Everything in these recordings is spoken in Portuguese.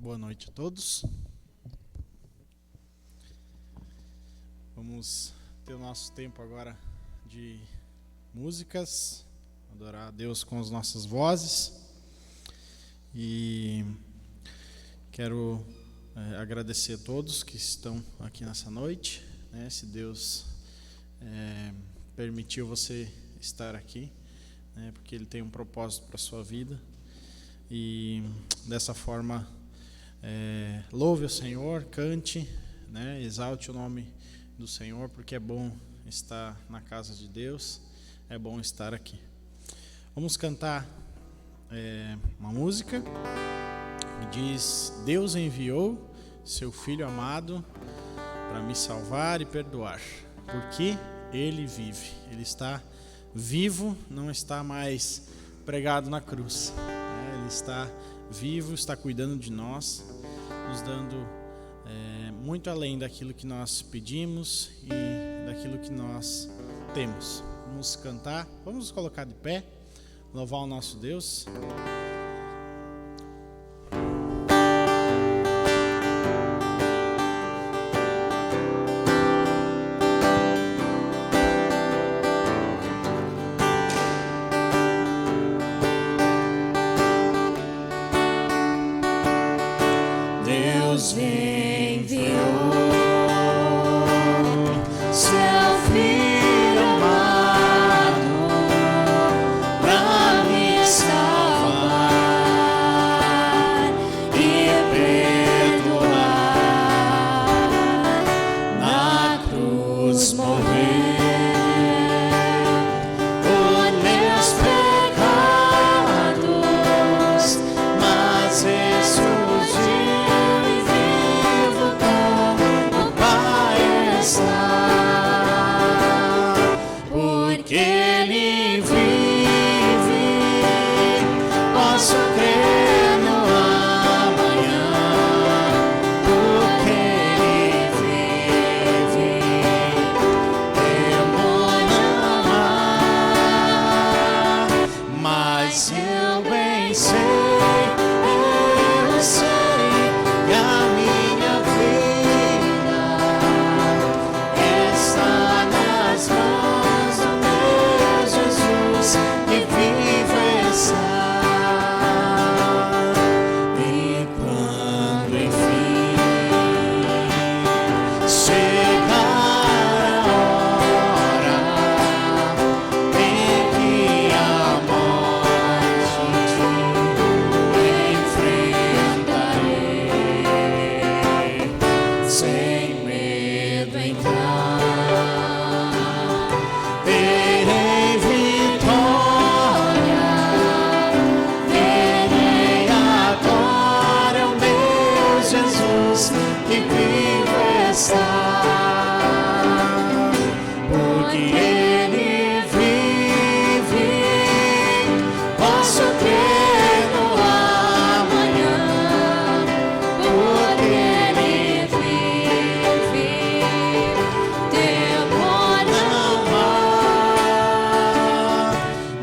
Boa noite a todos. Vamos ter o nosso tempo agora de músicas, adorar a Deus com as nossas vozes. E quero agradecer a todos que estão aqui nessa noite, né? Se Deus permitiu você estar aqui, né? Porque Ele tem um propósito para a sua vida. E dessa forma, louve o Senhor, cante, né? Exalte o nome do Senhor, porque é bom estar na casa de Deus, é bom estar aqui. Vamos cantar uma música que diz: Deus enviou seu Filho amado para me salvar e perdoar, porque Ele vive, Ele está vivo, não está mais pregado na cruz, né? Ele está vivo, está cuidando de nós, nos dando muito além daquilo que nós pedimos e daquilo que nós temos. Vamos cantar, vamos nos colocar de pé, louvar o nosso Deus. Deus enviou seu Filho amado pra me salvar e perdoar. Na cruz morreu por meus pecados, mas ressurgiu. Porque Ele vive, posso crer no amanhã. Porque Ele vive, demônio não há. Mas eu bem sei que a minha vida está nas mãos do meu Jesus, que vive está. E quando enfim chegar a hora em que a morte enfrentarei, sem medo entrar, terei vitória, verei agora o meu Jesus, que vivo está. Porque Ele vive, posso crer no amanhã. Porque Ele vive, demônio não há.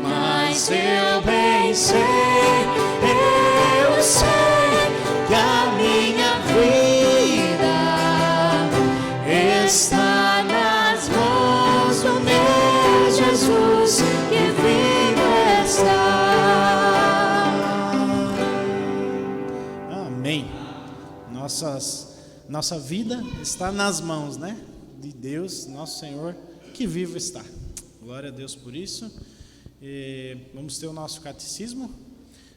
Mas eu bem sei que a minha vida está nas mãos do meu Jesus, que vivo está. Amém. Nossa vida está nas mãos, né, de Deus, nosso Senhor, que vivo está. Glória a Deus por isso. Vamos ter o nosso catecismo.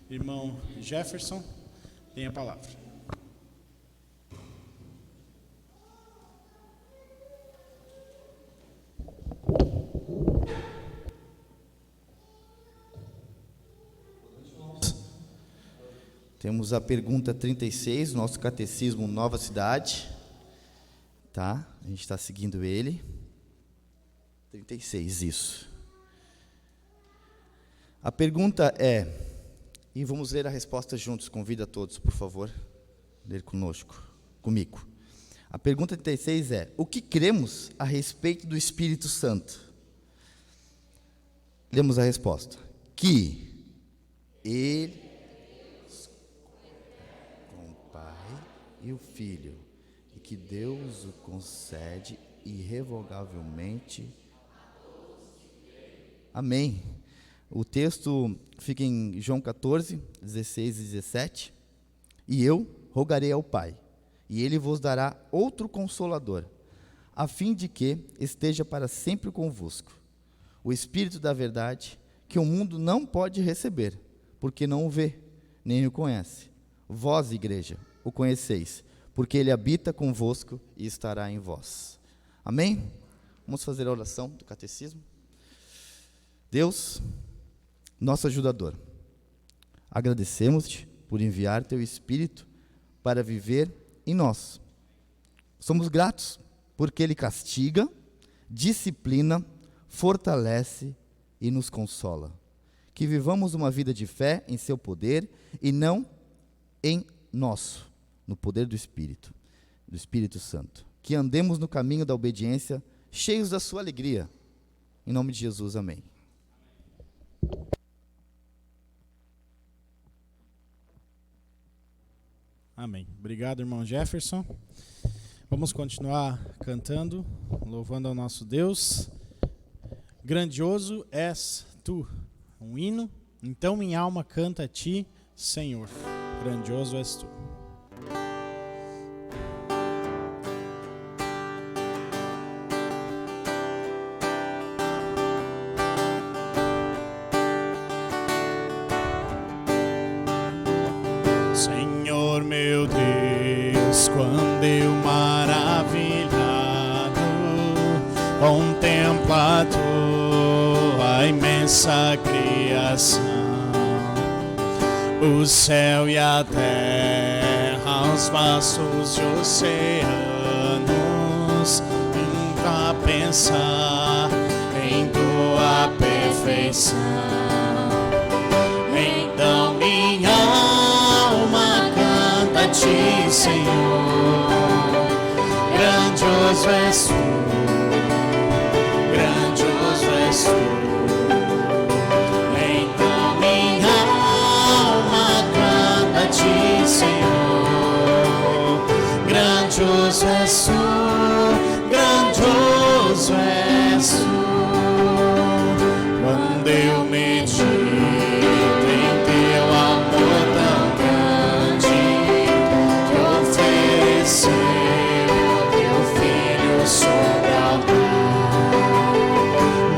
Irmão Jefferson, tem a palavra. Temos a pergunta 36, nosso catecismo Nova Cidade, tá? A gente está seguindo ele. 36, isso. A pergunta é, e vamos ler a resposta juntos, convido a todos, por favor, ler comigo. A pergunta 36 é, o que cremos a respeito do Espírito Santo? Lemos a resposta, que Ele com Pai o Filho, e que Deus o concede irrevogavelmente. Amém. O texto fica em João 14, 16 e 17. E eu rogarei ao Pai, e Ele vos dará outro Consolador, a fim de que esteja para sempre convosco. O Espírito da verdade, que o mundo não pode receber, porque não o vê, nem o conhece. Vós, igreja, o conheceis, porque Ele habita convosco e estará em vós. Amém? Vamos fazer a oração do catecismo. Deus, nosso ajudador, agradecemos-te por enviar teu Espírito para viver em nós. Somos gratos porque Ele castiga, disciplina, fortalece e nos consola. Que vivamos uma vida de fé em seu poder e não em nosso, no poder do Espírito Santo. Que andemos no caminho da obediência, cheios da sua alegria. Em nome de Jesus, amém. Amém. Obrigado, irmão Jefferson. Vamos continuar cantando, louvando ao nosso Deus. Grandioso és tu. Um hino. Então minha alma canta a ti, Senhor. Grandioso és tu. Senhor meu Deus, quando eu maravilhado contemplo a tua imensa criação, o céu e a terra, os vastos oceanos, nunca a pensar em tua perfeição. Então minha alma canta a ti, Senhor. Grandioso és tu, grandioso és tu. Então minha alma canta a ti, Senhor. Grandioso és tu, grandioso és tu. Quando eu medito em teu amor tão grande, que ofereceu teu Filho sobre o altar,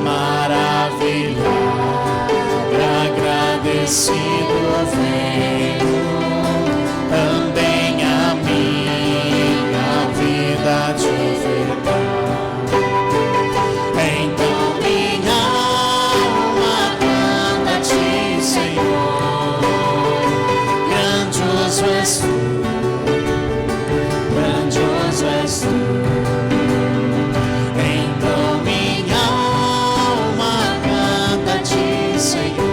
maravilhado, agradecido venho também a minha vida te ofertar. Então minha alma canta a ti, Senhor. Grandioso és tu, grandioso és tu. Então minha alma canta a ti, Senhor.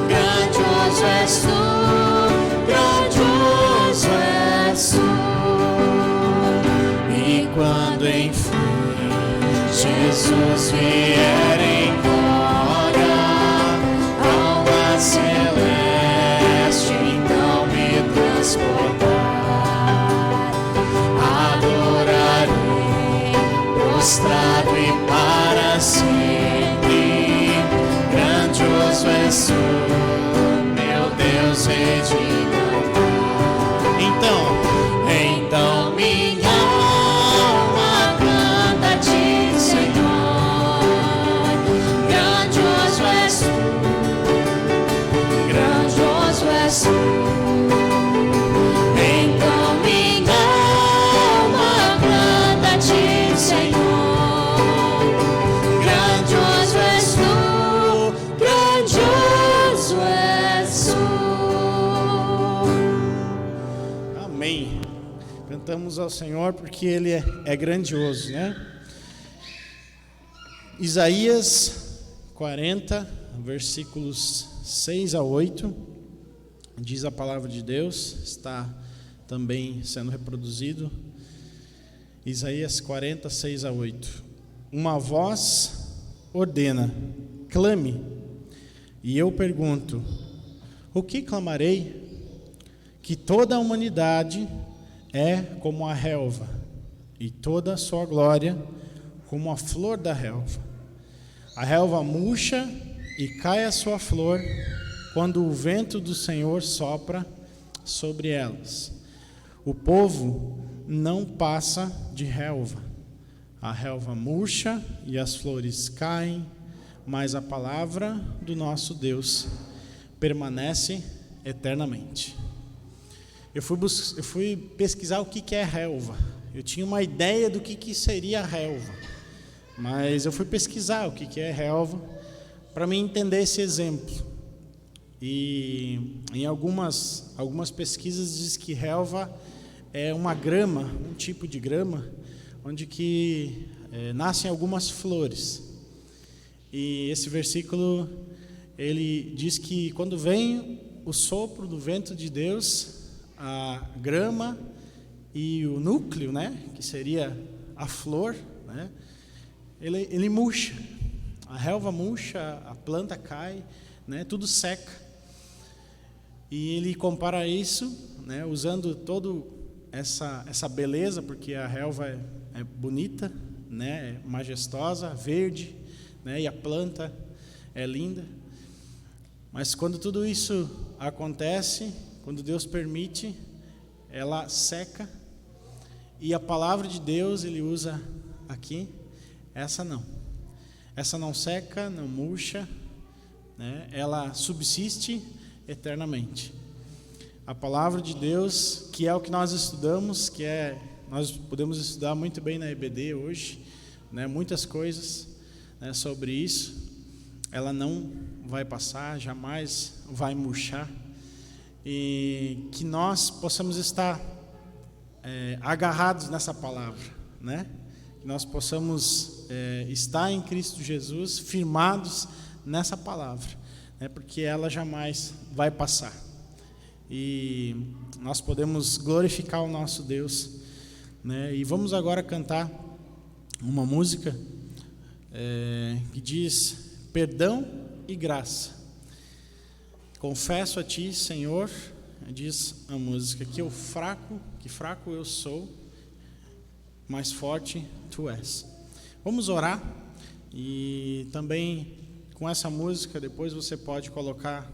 Grandioso és tu, grandioso és tu. E quando enfim Jesus vier em glória, alma celeste, então me transportar, adorarei, prostrado e para sempre. Grandioso és tu, meu Deus, rei de cantar. Então minha alma canta a ti, Senhor. Grandioso és tu, grandioso és tu. Então minha alma canta a ti, Senhor. Grandioso és tu, grandioso és tu. Amém. Cantamos ao Senhor porque Ele é grandioso, né? Isaías 40, versículos 6 a 8, diz a palavra de Deus, está também sendo reproduzido. Isaías 40, 6 a 8. Uma voz ordena, clame, e eu pergunto, o que clamarei? que toda a humanidade é como a relva, e toda a sua glória como a flor da relva. A relva murcha e cai a sua flor quando o vento do Senhor sopra sobre elas. O povo não passa de relva. A relva murcha e as flores caem, mas a palavra do nosso Deus permanece eternamente. Eu fui pesquisar o que é relva. Eu tinha uma ideia do que seria a relva, mas eu fui pesquisar o que é relva para mim entender esse exemplo. E em algumas pesquisas diz que relva é uma grama, um tipo de grama, onde que nascem algumas flores. E esse versículo, ele diz que quando vem o sopro do vento de Deus, a grama e o núcleo, né, que seria a flor, né, ele murcha. A relva murcha, a planta cai, né, tudo seca. E ele compara isso, né, usando todo essa beleza, porque a relva é bonita, né, é majestosa, verde, né, e a planta é linda. Mas quando tudo isso acontece, quando Deus permite, ela seca. E a palavra de Deus ele usa aqui, essa não seca, não murcha, né, ela subsiste eternamente. A palavra de Deus, que é o que nós estudamos, nós podemos estudar muito bem na EBD hoje, né, muitas coisas, né, sobre isso. Ela não vai passar, jamais vai murchar, e que nós possamos estar agarrados nessa palavra, né? Que nós possamos estar em Cristo Jesus, firmados nessa palavra, né? Porque ela jamais vai passar. E nós podemos glorificar o nosso Deus, né? E vamos agora cantar uma música que diz: perdão e graça. Confesso a ti, Senhor, diz a música, que fraco eu sou, mais forte tu és. Vamos orar, e também com essa música depois você pode colocar,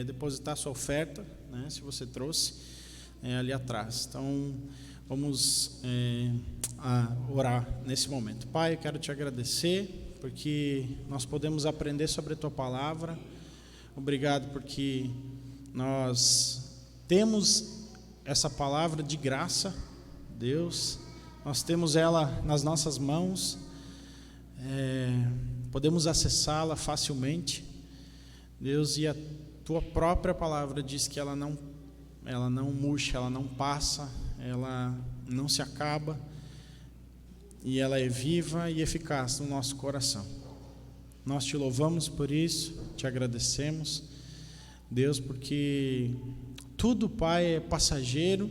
depositar sua oferta, né, se você trouxe, ali atrás. Então vamos orar nesse momento. Pai, eu quero te agradecer porque nós podemos aprender sobre a tua palavra. Obrigado porque nós temos essa palavra de graça, Deus. Nós temos ela nas nossas mãos, podemos acessá-la facilmente, Deus. E a tua própria palavra diz que ela não murcha, ela não passa, ela não se acaba, e ela é viva e eficaz no nosso coração. Nós te louvamos por isso, te agradecemos, Deus, porque tudo, Pai, é passageiro.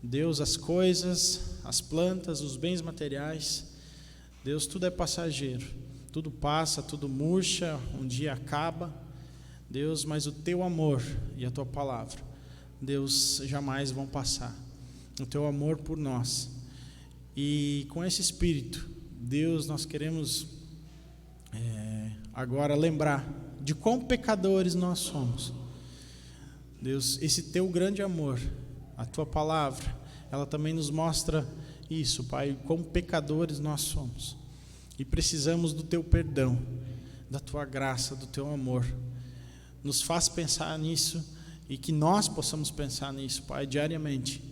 Deus, as coisas, as plantas, os bens materiais, Deus, tudo é passageiro, tudo passa, tudo murcha, um dia acaba, Deus, mas o teu amor e a tua palavra, Deus, jamais vão passar. O teu amor por nós. E com esse espírito, Deus, nós queremos agora lembrar de quão pecadores nós somos. Deus, esse teu grande amor, a tua palavra, ela também nos mostra isso, Pai, quão pecadores nós somos. E precisamos do teu perdão, da tua graça, do teu amor. Nos faz pensar nisso, e que nós possamos pensar nisso, Pai, diariamente.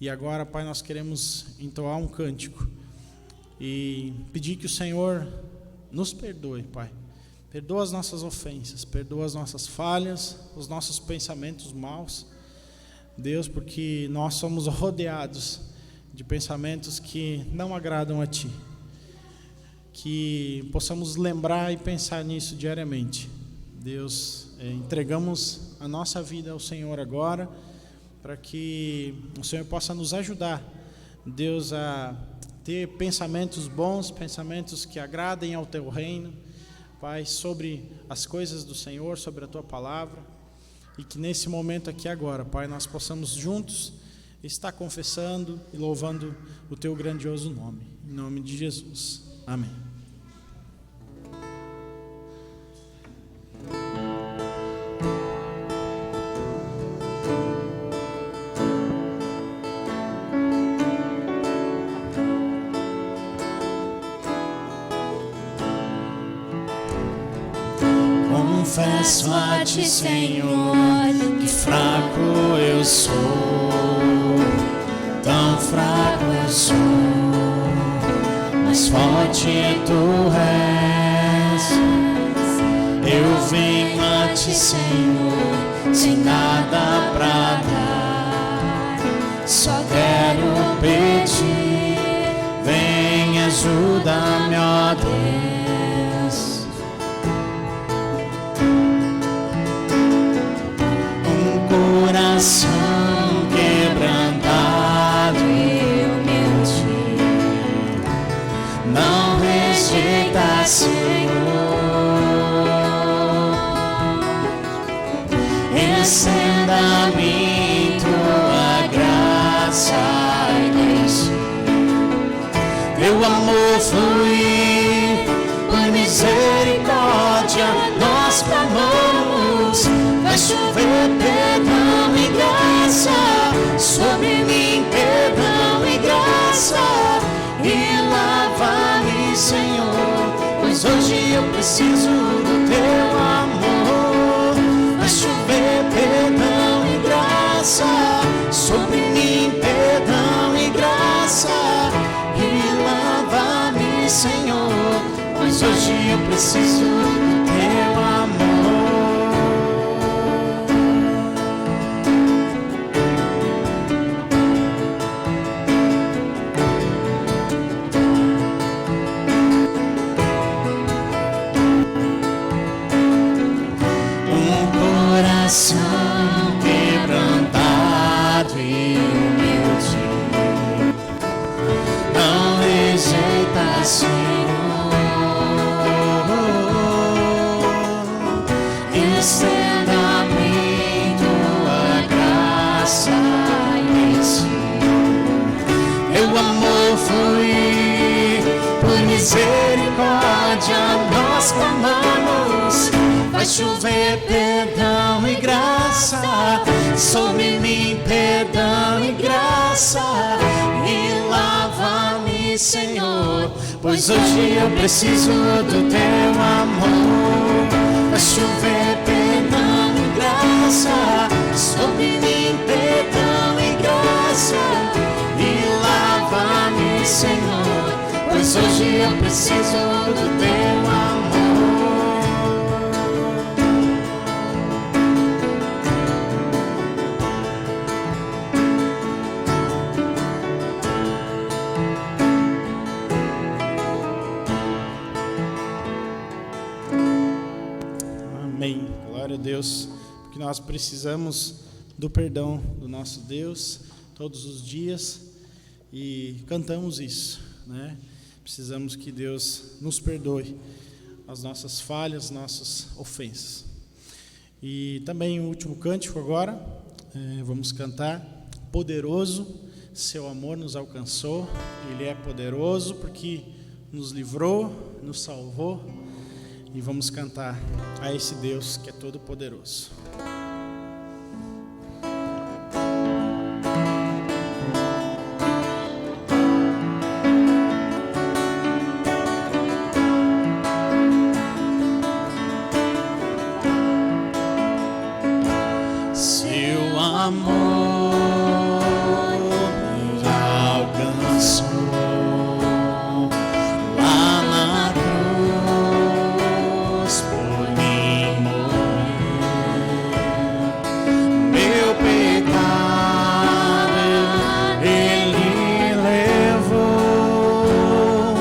E agora, Pai, nós queremos entoar um cântico e pedir que o Senhor nos perdoe, Pai. Perdoa as nossas ofensas, perdoa as nossas falhas, os nossos pensamentos maus, Deus, porque nós somos rodeados de pensamentos que não agradam a Ti. Que possamos lembrar e pensar nisso diariamente. Deus, entregamos a nossa vida ao Senhor agora, para que o Senhor possa nos ajudar, Deus, a ter pensamentos bons, pensamentos que agradem ao Teu reino, Pai, sobre as coisas do Senhor, sobre a Tua palavra, e que nesse momento aqui agora, Pai, nós possamos juntos estar confessando e louvando o Teu grandioso nome. Em nome de Jesus. Amém. Confesso a Ti, Senhor, que fraco eu sou, tão fraco eu sou, mas forte Tu és. Eu venho a Ti, Senhor, sem nada pra dar, só quero pedir, vem, ajuda-me, ó Deus. Coração quebrantado e humilde, não rejeita, Senhor. Encenda-me Tua graça e deixe Teu amor fluir, por misericórdia nós clamamos. Vai chover perdão e graça sobre mim, perdão e graça, e lava-me, Senhor, pois hoje eu preciso do Teu amor. Vai chover perdão e graça sobre mim, perdão e graça, e lava-me, Senhor, pois hoje eu preciso do Teu amor. Coração quebrantado e humilde, não rejeita, Senhor. Estenda-me Tua graça e Teu amor fluir, por misericórdia nós clamamos. Vai chover perdão e graça sobre mim, perdão e graça, e lava-me, Senhor, pois hoje eu preciso do Teu amor. Vai chover perdão e graça sobre mim, perdão e graça, e lava-me, Senhor, pois hoje eu preciso do Teu amor. Amém. Glória a Deus, porque nós precisamos do perdão do nosso Deus todos os dias e cantamos isso, né? Precisamos que Deus nos perdoe as nossas falhas, nossas ofensas. E também o último cântico agora, vamos cantar Poderoso, Seu amor nos alcançou. Ele é poderoso porque nos livrou, nos salvou. E vamos cantar a esse Deus que é todo poderoso. Seu amor me alcançou lá na cruz, por mim morreu. Meu pecado Ele levou,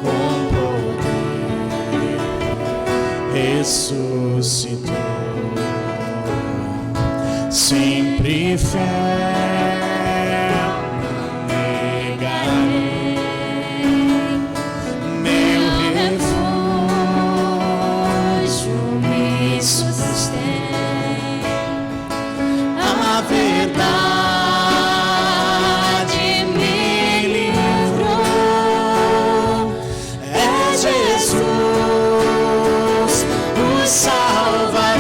com poder ressuscitou. Sempre fiel, não negarei, meu refúgio me sustém. verdade me livrou. É Jesus, o Salvador,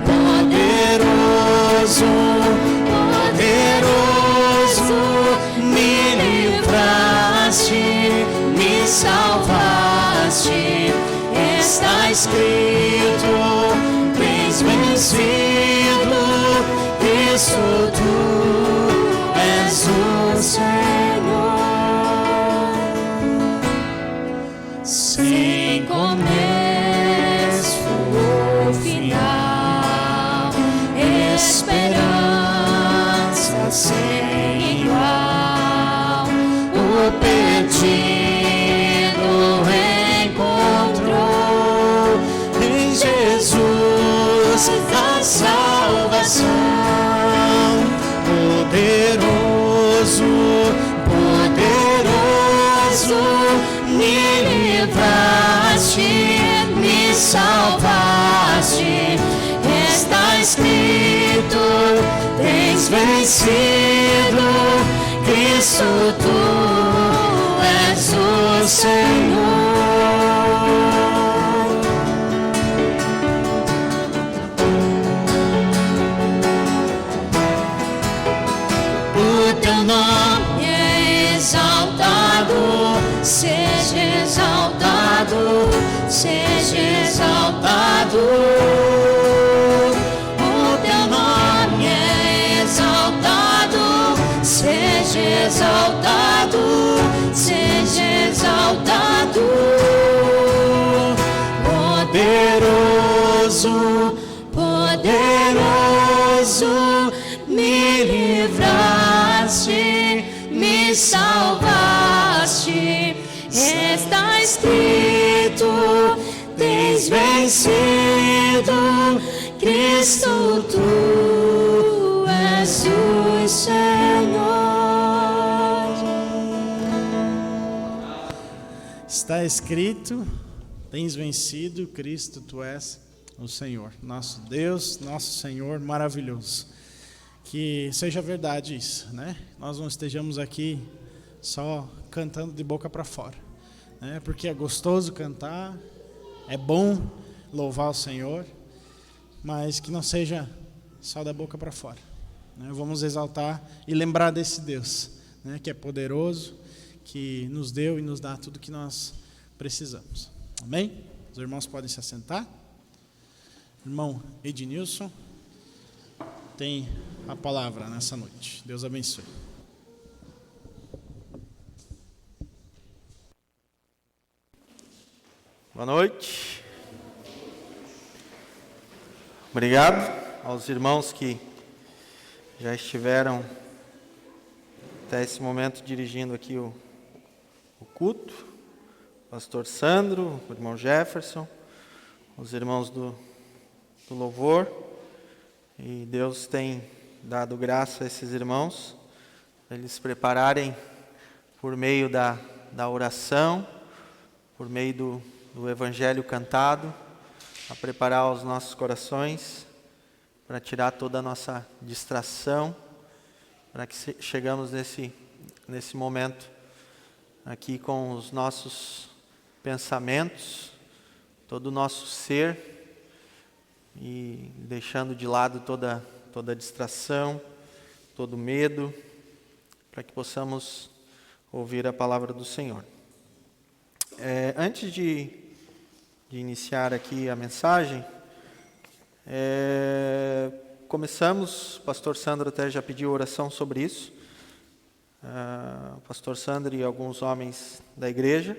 poderoso, poderoso, me livraste, me salvaste. Está escrito, tens vencido, Cristo, tu és o Senhor. Sem começo ou final, esperança sem igual, o perdido encontrou em Jesus a salvação. Poderoso, poderoso, me livraste, me salvaste. Está escrito, tens vencido, Cristo, tu és o Senhor. O teu nome é exaltado, seja exaltado, seja exaltado. O teu nome é exaltado, seja exaltado, seja exaltado. Poderoso, poderoso, me livraste, me salvaste. Está escrito, tens vencido, Cristo, tu és o Senhor. Está escrito, tens vencido, Cristo, tu és o Senhor. Nosso Deus, nosso Senhor maravilhoso. Que seja verdade isso, né? Nós não estejamos aqui só cantando de boca para fora, né? Porque é gostoso cantar, é bom louvar o Senhor, mas que não seja só da boca para fora, né? Vamos exaltar e lembrar desse Deus, né? Que é poderoso, que nos deu e nos dá tudo que nós precisamos. Amém? Os irmãos podem se assentar. Irmão Ednilson tem a palavra nessa noite. Deus abençoe. Boa noite. Obrigado aos irmãos que já estiveram até esse momento dirigindo aqui o culto. Pastor Sandro, o irmão Jefferson, os irmãos do louvor. E Deus tem dado graça a esses irmãos, para eles se prepararem por meio da oração, por meio do evangelho cantado, a preparar os nossos corações, para tirar toda a nossa distração, para que chegamos nesse momento aqui com os nossos pensamentos, todo o nosso ser, e deixando de lado toda distração, todo medo, para que possamos ouvir a palavra do Senhor. Antes de iniciar aqui a mensagem, começamos, o pastor Sandro até já pediu oração sobre isso, o pastor Sandro e alguns homens da igreja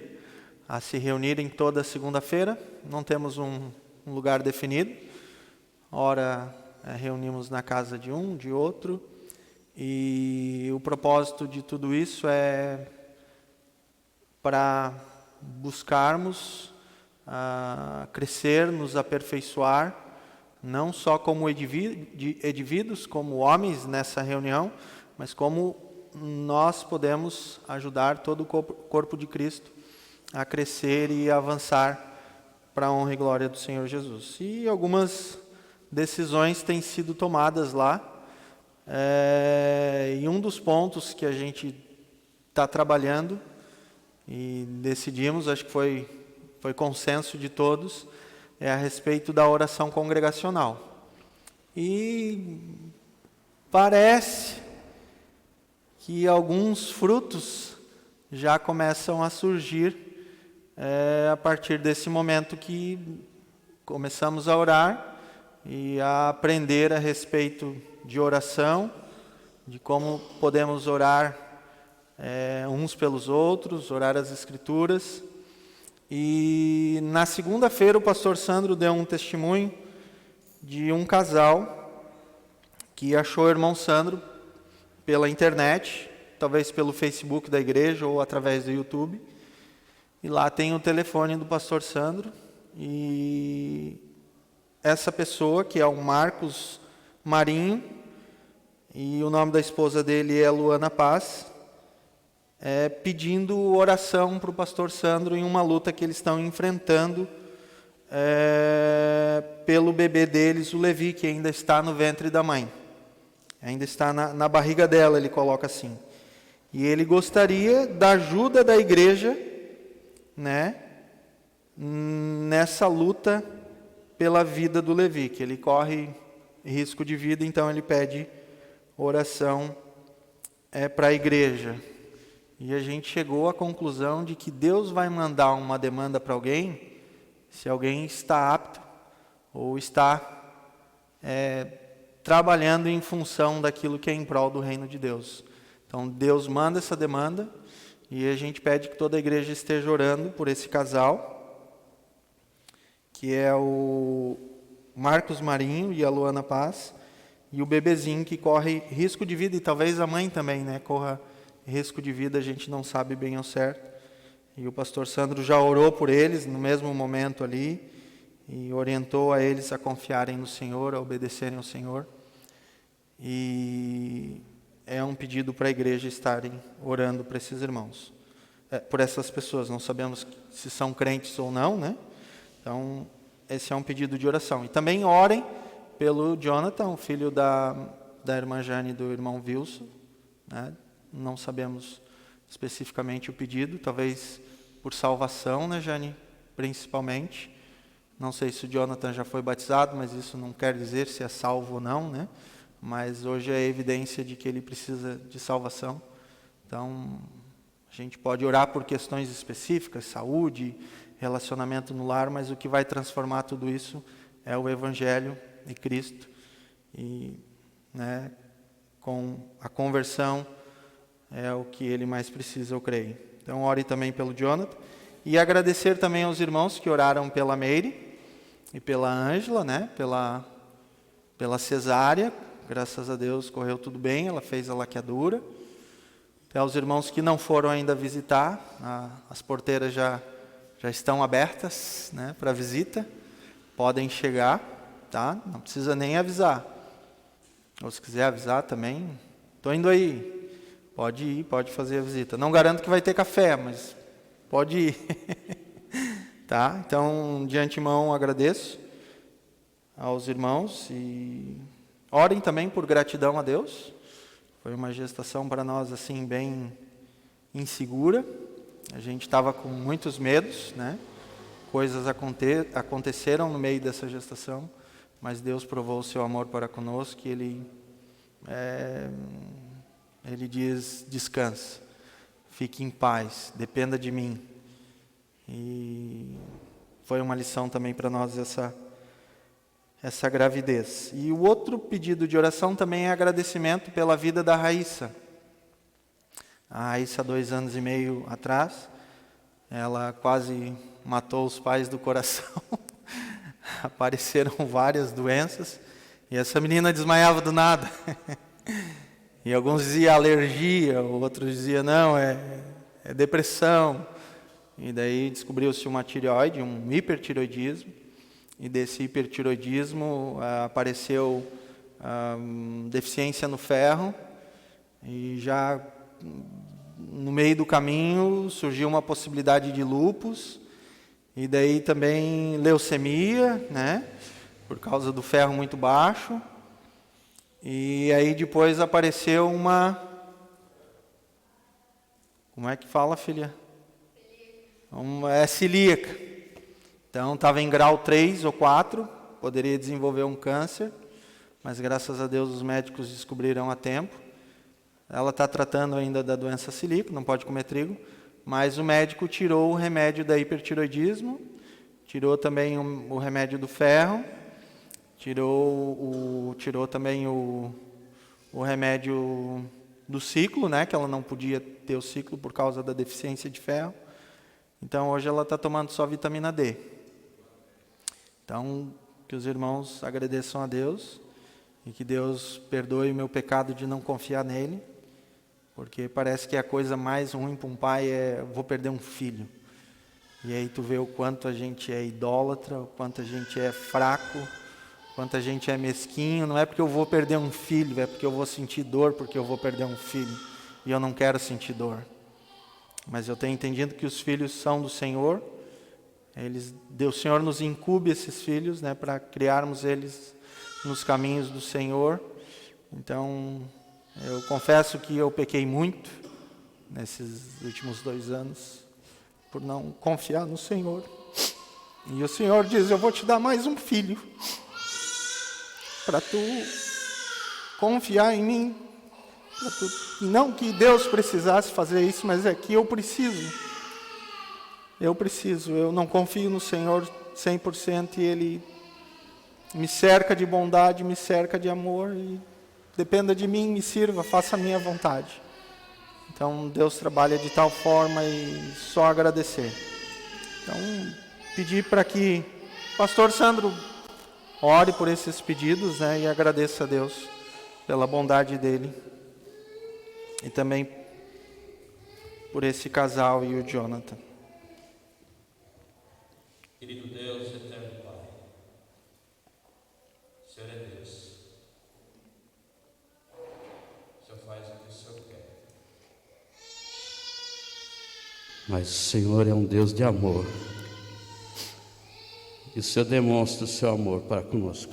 a se reunirem toda segunda-feira. Não temos um lugar definido, ora reunimos na casa de um, de outro, e o propósito de tudo isso é para buscarmos crescer, nos aperfeiçoar, não só como indivíduos, como homens nessa reunião, mas como nós podemos ajudar todo o corpo de Cristo a crescer e avançar para a honra e glória do Senhor Jesus. E algumas decisões têm sido tomadas lá. E um dos pontos que a gente está trabalhando e decidimos, acho que foi consenso de todos, é a respeito da oração congregacional. E parece que alguns frutos já começam a surgir a partir desse momento que começamos a orar e a aprender a respeito de oração, de como podemos orar uns pelos outros, orar as Escrituras. E na segunda-feira o pastor Sandro deu um testemunho de um casal que achou o irmão Sandro pela internet, talvez pelo Facebook da igreja ou através do YouTube. E lá tem o telefone do pastor Sandro. E essa pessoa, que é o Marcos Marinho, e o nome da esposa dele é Luana Paz, pedindo oração para o pastor Sandro em uma luta que eles estão enfrentando pelo bebê deles, o Levi, que ainda está no ventre da mãe. Ainda está na barriga dela, ele coloca assim. E ele gostaria da ajuda da igreja, né, nessa luta pela vida do Levi, que ele corre risco de vida, então ele pede oração para a igreja. E a gente chegou à conclusão de que Deus vai mandar uma demanda para alguém, se alguém está apto ou está trabalhando em função daquilo que é em prol do reino de Deus. Então Deus manda essa demanda e a gente pede que toda a igreja esteja orando por esse casal, que é o Marcos Marinho e a Luana Paz, e o bebezinho que corre risco de vida, e talvez a mãe também, né, corra risco de vida, a gente não sabe bem ao certo. E o pastor Sandro já orou por eles no mesmo momento ali, e orientou a eles a confiarem no Senhor, a obedecerem ao Senhor. E é um pedido para a igreja estarem orando por esses irmãos, por essas pessoas. Não sabemos se são crentes ou não, né? Então, esse é um pedido de oração. E também orem pelo Jonathan, filho da irmã Jane e do irmão Wilson, né? Não sabemos especificamente o pedido, talvez por salvação, né, Jane? Principalmente. Não sei se o Jonathan já foi batizado, mas isso não quer dizer se é salvo ou não, né? Mas hoje é evidência de que ele precisa de salvação. Então, a gente pode orar por questões específicas, saúde, relacionamento no lar, mas o que vai transformar tudo isso é o Evangelho e Cristo. E, né, com a conversão é o que ele mais precisa, eu creio. Então, ore também pelo Jonathan. E agradecer também aos irmãos que oraram pela Meire e pela Ângela, né, pela cesárea. Graças a Deus correu tudo bem, ela fez a laqueadura. Até aos irmãos que não foram ainda visitar, as porteiras já estão abertas, né, para visita. Podem chegar, tá? Não precisa nem avisar. Ou se quiser avisar também, estou indo aí. Pode ir, pode fazer a visita. Não garanto que vai ter café, mas pode ir. Tá? Então, de antemão, agradeço aos irmãos e orem também por gratidão a Deus. Foi uma gestação para nós assim bem insegura. A gente estava com muitos medos, né? Coisas aconteceram no meio dessa gestação, mas Deus provou o seu amor para conosco, e Ele diz: descansa, fique em paz, dependa de mim. E foi uma lição também para nós essa gravidez. E o outro pedido de oração também é agradecimento pela vida da Raíssa. A Raíssa, 2 anos e meio atrás, ela quase matou os pais do coração. Apareceram várias doenças e essa menina desmaiava do nada. E alguns diziam alergia, outros diziam não, é depressão. E daí descobriu-se uma tireoide, um hipertireoidismo. E desse hipertireoidismo apareceu deficiência no ferro. E já no meio do caminho surgiu uma possibilidade de lúpus. E daí também leucemia, né? por causa do ferro muito baixo. E aí depois apareceu uma... Como é que fala, filha? É celíaca. Então estava em grau 3 ou 4, poderia desenvolver um câncer, mas graças a Deus os médicos descobriram a tempo. Ela está tratando ainda da doença celíaca, não pode comer trigo, mas o médico tirou o remédio da hipertiroidismo, tirou também o remédio do ferro, tirou também o remédio do ciclo, né, que ela não podia ter o ciclo por causa da deficiência de ferro. Então hoje ela está tomando só vitamina D. Então que os irmãos agradeçam a Deus e que Deus perdoe o meu pecado de não confiar nele, porque parece que a coisa mais ruim para um pai é: vou perder um filho. E aí tu vê o quanto a gente é idólatra, o quanto a gente é fraco, o quanto a gente é mesquinho. Não é porque eu vou perder um filho, é porque eu vou sentir dor porque eu vou perder um filho. E eu não quero sentir dor. Mas eu tenho entendido que os filhos são do Senhor. O Senhor nos incube esses filhos, né, para criarmos eles nos caminhos do Senhor. Então, eu confesso que eu pequei muito nesses últimos 2 anos por não confiar no Senhor. E o Senhor diz: eu vou te dar mais um filho para tu confiar em mim. Não que Deus precisasse fazer isso, mas é que eu preciso. Eu não confio no Senhor 100% e Ele me cerca de bondade, me cerca de amor e dependa de mim, me sirva, faça a minha vontade. Então Deus trabalha de tal forma e só agradecer. Então pedir para que o pastor Sandro ore por esses pedidos, né, e agradeça a Deus pela bondade dele e também por esse casal e o Jonathan. Querido Deus, eterno Pai, o Senhor é Deus. O Senhor faz o que o Senhor quer. Mas o Senhor é um Deus de amor. E o Senhor demonstra o seu amor para conosco,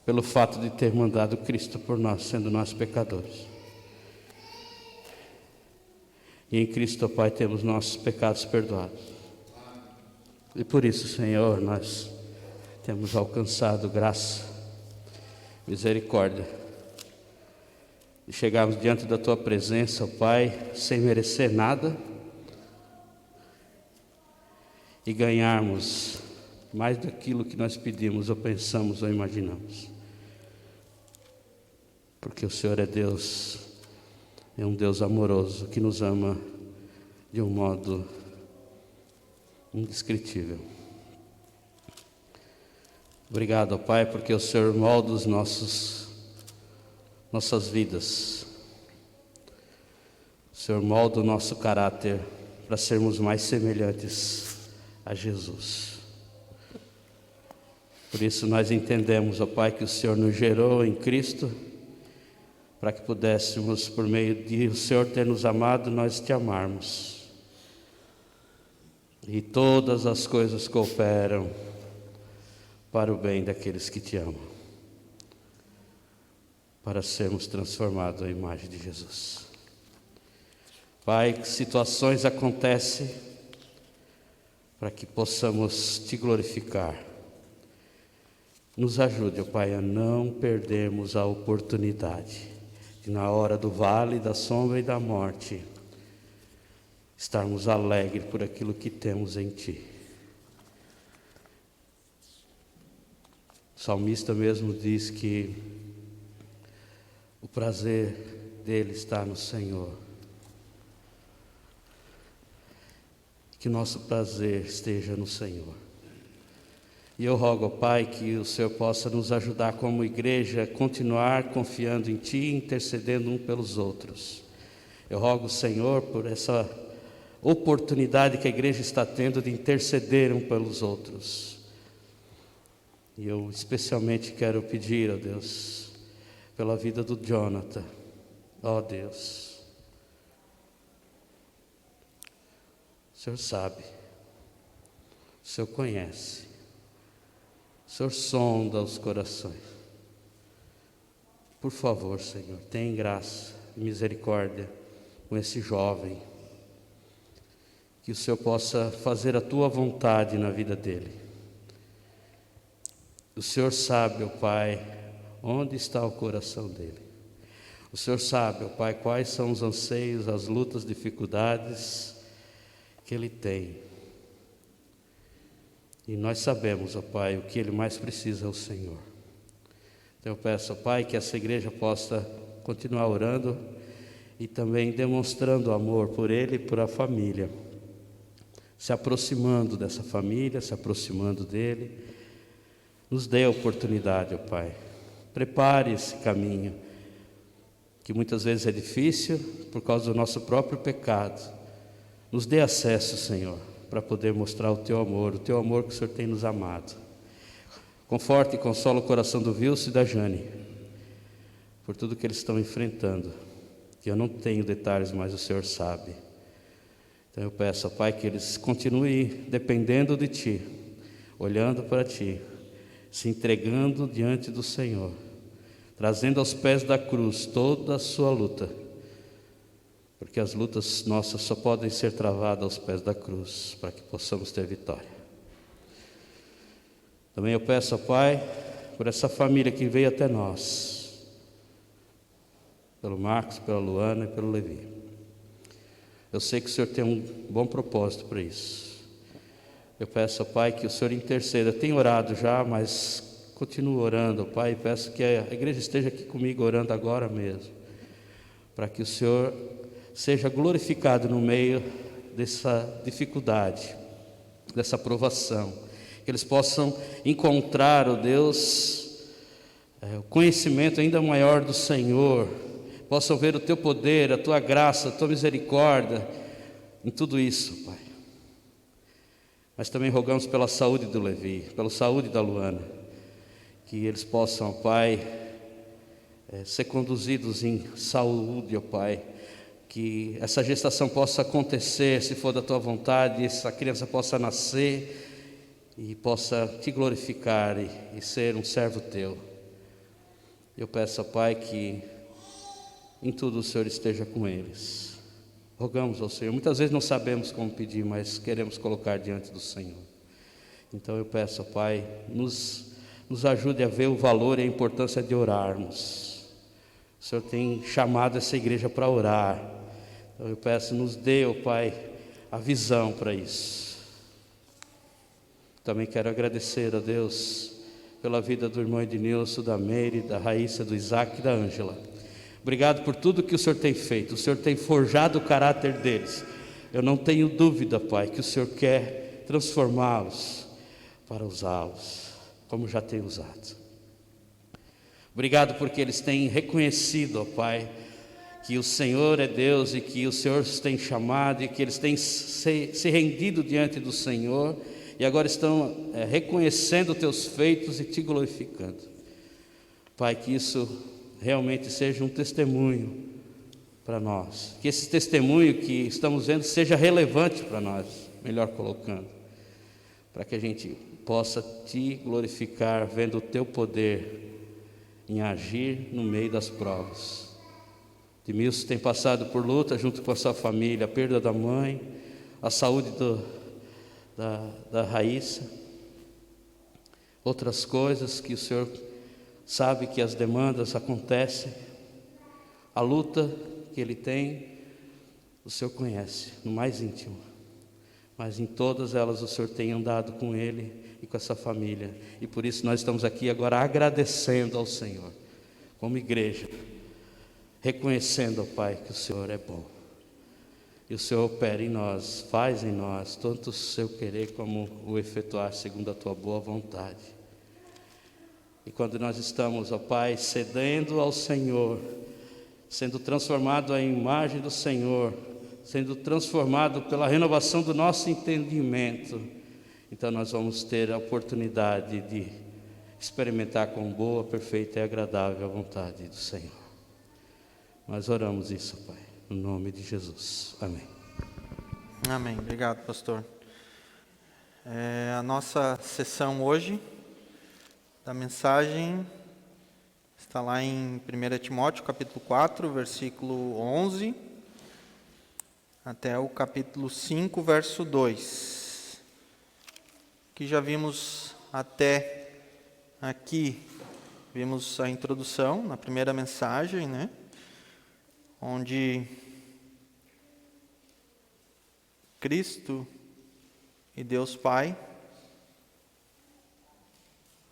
pelo fato de ter mandado Cristo por nós, sendo nós pecadores. E em Cristo, Pai, temos nossos pecados perdoados. E por isso, Senhor, nós temos alcançado graça, misericórdia, e chegarmos diante da Tua presença, ó Pai, sem merecer nada, e ganharmos mais daquilo que nós pedimos, ou pensamos, ou imaginamos. Porque o Senhor é Deus, é um Deus amoroso, que nos ama de um modo indescritível. Obrigado, ó Pai, porque o Senhor molda os nossas vidas. O Senhor molda o nosso caráter para sermos mais semelhantes a Jesus. Por isso nós entendemos, ó Pai, que o Senhor nos gerou em Cristo, para que pudéssemos, por meio de o Senhor ter nos amado, nós te amarmos. E todas as coisas cooperam para o bem daqueles que te amam, para sermos transformados à imagem de Jesus. Pai, que situações acontecem para que possamos te glorificar. Nos ajude, ó Pai, a não perdermos a oportunidade de, na hora do vale, da sombra e da morte, estarmos alegres por aquilo que temos em Ti. O salmista mesmo diz que o prazer dele está no Senhor. Que nosso prazer esteja no Senhor. E eu rogo ao Pai que o Senhor possa nos ajudar como igreja a continuar confiando em Ti e intercedendo um pelos outros. Eu rogo, Senhor, por essa oportunidade que a igreja está tendo de interceder um pelos outros. E eu especialmente quero pedir, ó Deus, pela vida do Jonathan. Ó Deus, o Senhor sabe, o Senhor conhece. O Senhor sonda os corações. Por favor, Senhor, tem graça e misericórdia com esse jovem. Que o Senhor possa fazer a tua vontade na vida dele. O Senhor sabe, ó Pai, onde está o coração dele. O Senhor sabe, ó Pai, quais são os anseios, as lutas, dificuldades que ele tem. E nós sabemos, ó Pai, o que ele mais precisa é o Senhor. Então eu peço, ó Pai, que essa igreja possa continuar orando e também demonstrando amor por ele e por a família. Se aproximando dessa família, se aproximando dele. Nos dê a oportunidade, ó Pai. Prepare esse caminho, que muitas vezes é difícil por causa do nosso próprio pecado. Nos dê acesso, Senhor, para poder mostrar o Teu amor que o Senhor tem nos amado. Conforte e consola o coração do Wilson e da Jane, por tudo que eles estão enfrentando, que eu não tenho detalhes, mas o Senhor sabe. Então eu peço, ó Pai, que eles continuem dependendo de Ti, olhando para Ti, se entregando diante do Senhor, trazendo aos pés da cruz toda a sua luta, porque as lutas nossas só podem ser travadas aos pés da cruz, para que possamos ter vitória. Também eu peço, ó Pai, por essa família que veio até nós, pelo Marcos, pela Luana e pelo Levi. Eu sei que o Senhor tem um bom propósito para isso. Eu peço, ó Pai, que o Senhor interceda. Eu tenho orado já, mas continuo orando, ó Pai, e peço que a igreja esteja aqui comigo orando agora mesmo, para que o Senhor seja glorificado no meio dessa dificuldade, dessa provação, que eles possam encontrar, ó Deus, o conhecimento ainda maior do Senhor, possam ver o Teu poder, a Tua graça, a Tua misericórdia em tudo isso, Pai. Mas também rogamos pela saúde do Levi, pela saúde da Luana, que eles possam, ó Pai, ser conduzidos em saúde, ó Pai, que essa gestação possa acontecer, se for da Tua vontade, essa criança possa nascer e possa Te glorificar e ser um servo Teu. Eu peço, ó Pai, que em tudo o Senhor esteja com eles. Rogamos ao Senhor, muitas vezes não sabemos como pedir, mas queremos colocar diante do Senhor. Então eu peço, ó Pai, nos ajude a ver o valor e a importância de orarmos. O Senhor tem chamado essa igreja para orar. Então eu peço, nos dê, ó Pai, a visão para isso. Também quero agradecer a Deus pela vida do irmão Ednilson, da Meire, da Raíssa, do Isaac e da Ângela. Obrigado por tudo que o Senhor tem feito. O Senhor tem forjado o caráter deles. Eu não tenho dúvida, Pai, que o Senhor quer transformá-los para usá-los, como já tem usado. Obrigado porque eles têm reconhecido, ó Pai, que o Senhor é Deus e que o Senhor os tem chamado e que eles têm se rendido diante do Senhor e agora estão reconhecendo os Teus feitos e Te glorificando. Pai, que isso realmente seja um testemunho para nós, que esse testemunho que estamos vendo seja relevante para nós, melhor colocando, para que a gente possa Te glorificar vendo o Teu poder em agir no meio das provas. Edmilson tem passado por luta junto com a sua família, a perda da mãe, a saúde da Raíssa, outras coisas que o Senhor sabe que as demandas acontecem, a luta que ele tem, o Senhor conhece, no mais íntimo, mas em todas elas o Senhor tem andado com ele e com essa família, e por isso nós estamos aqui agora agradecendo ao Senhor, como igreja, reconhecendo, ó Pai, que o Senhor é bom, e o Senhor opera em nós, faz em nós, tanto o seu querer como o efetuar segundo a Tua boa vontade. E quando nós estamos, ó Pai, cedendo ao Senhor, sendo transformado à imagem do Senhor, sendo transformado pela renovação do nosso entendimento, então nós vamos ter a oportunidade de experimentar com boa, perfeita e agradável a vontade do Senhor. Nós oramos isso, Pai, no nome de Jesus. Amém. Amém. Obrigado, pastor. A nossa sessão hoje da mensagem está lá em 1 Timóteo, capítulo 4, versículo 11, até o capítulo 5, verso 2. Que já vimos até aqui, vimos a introdução na primeira mensagem, né? Onde Cristo e Deus Pai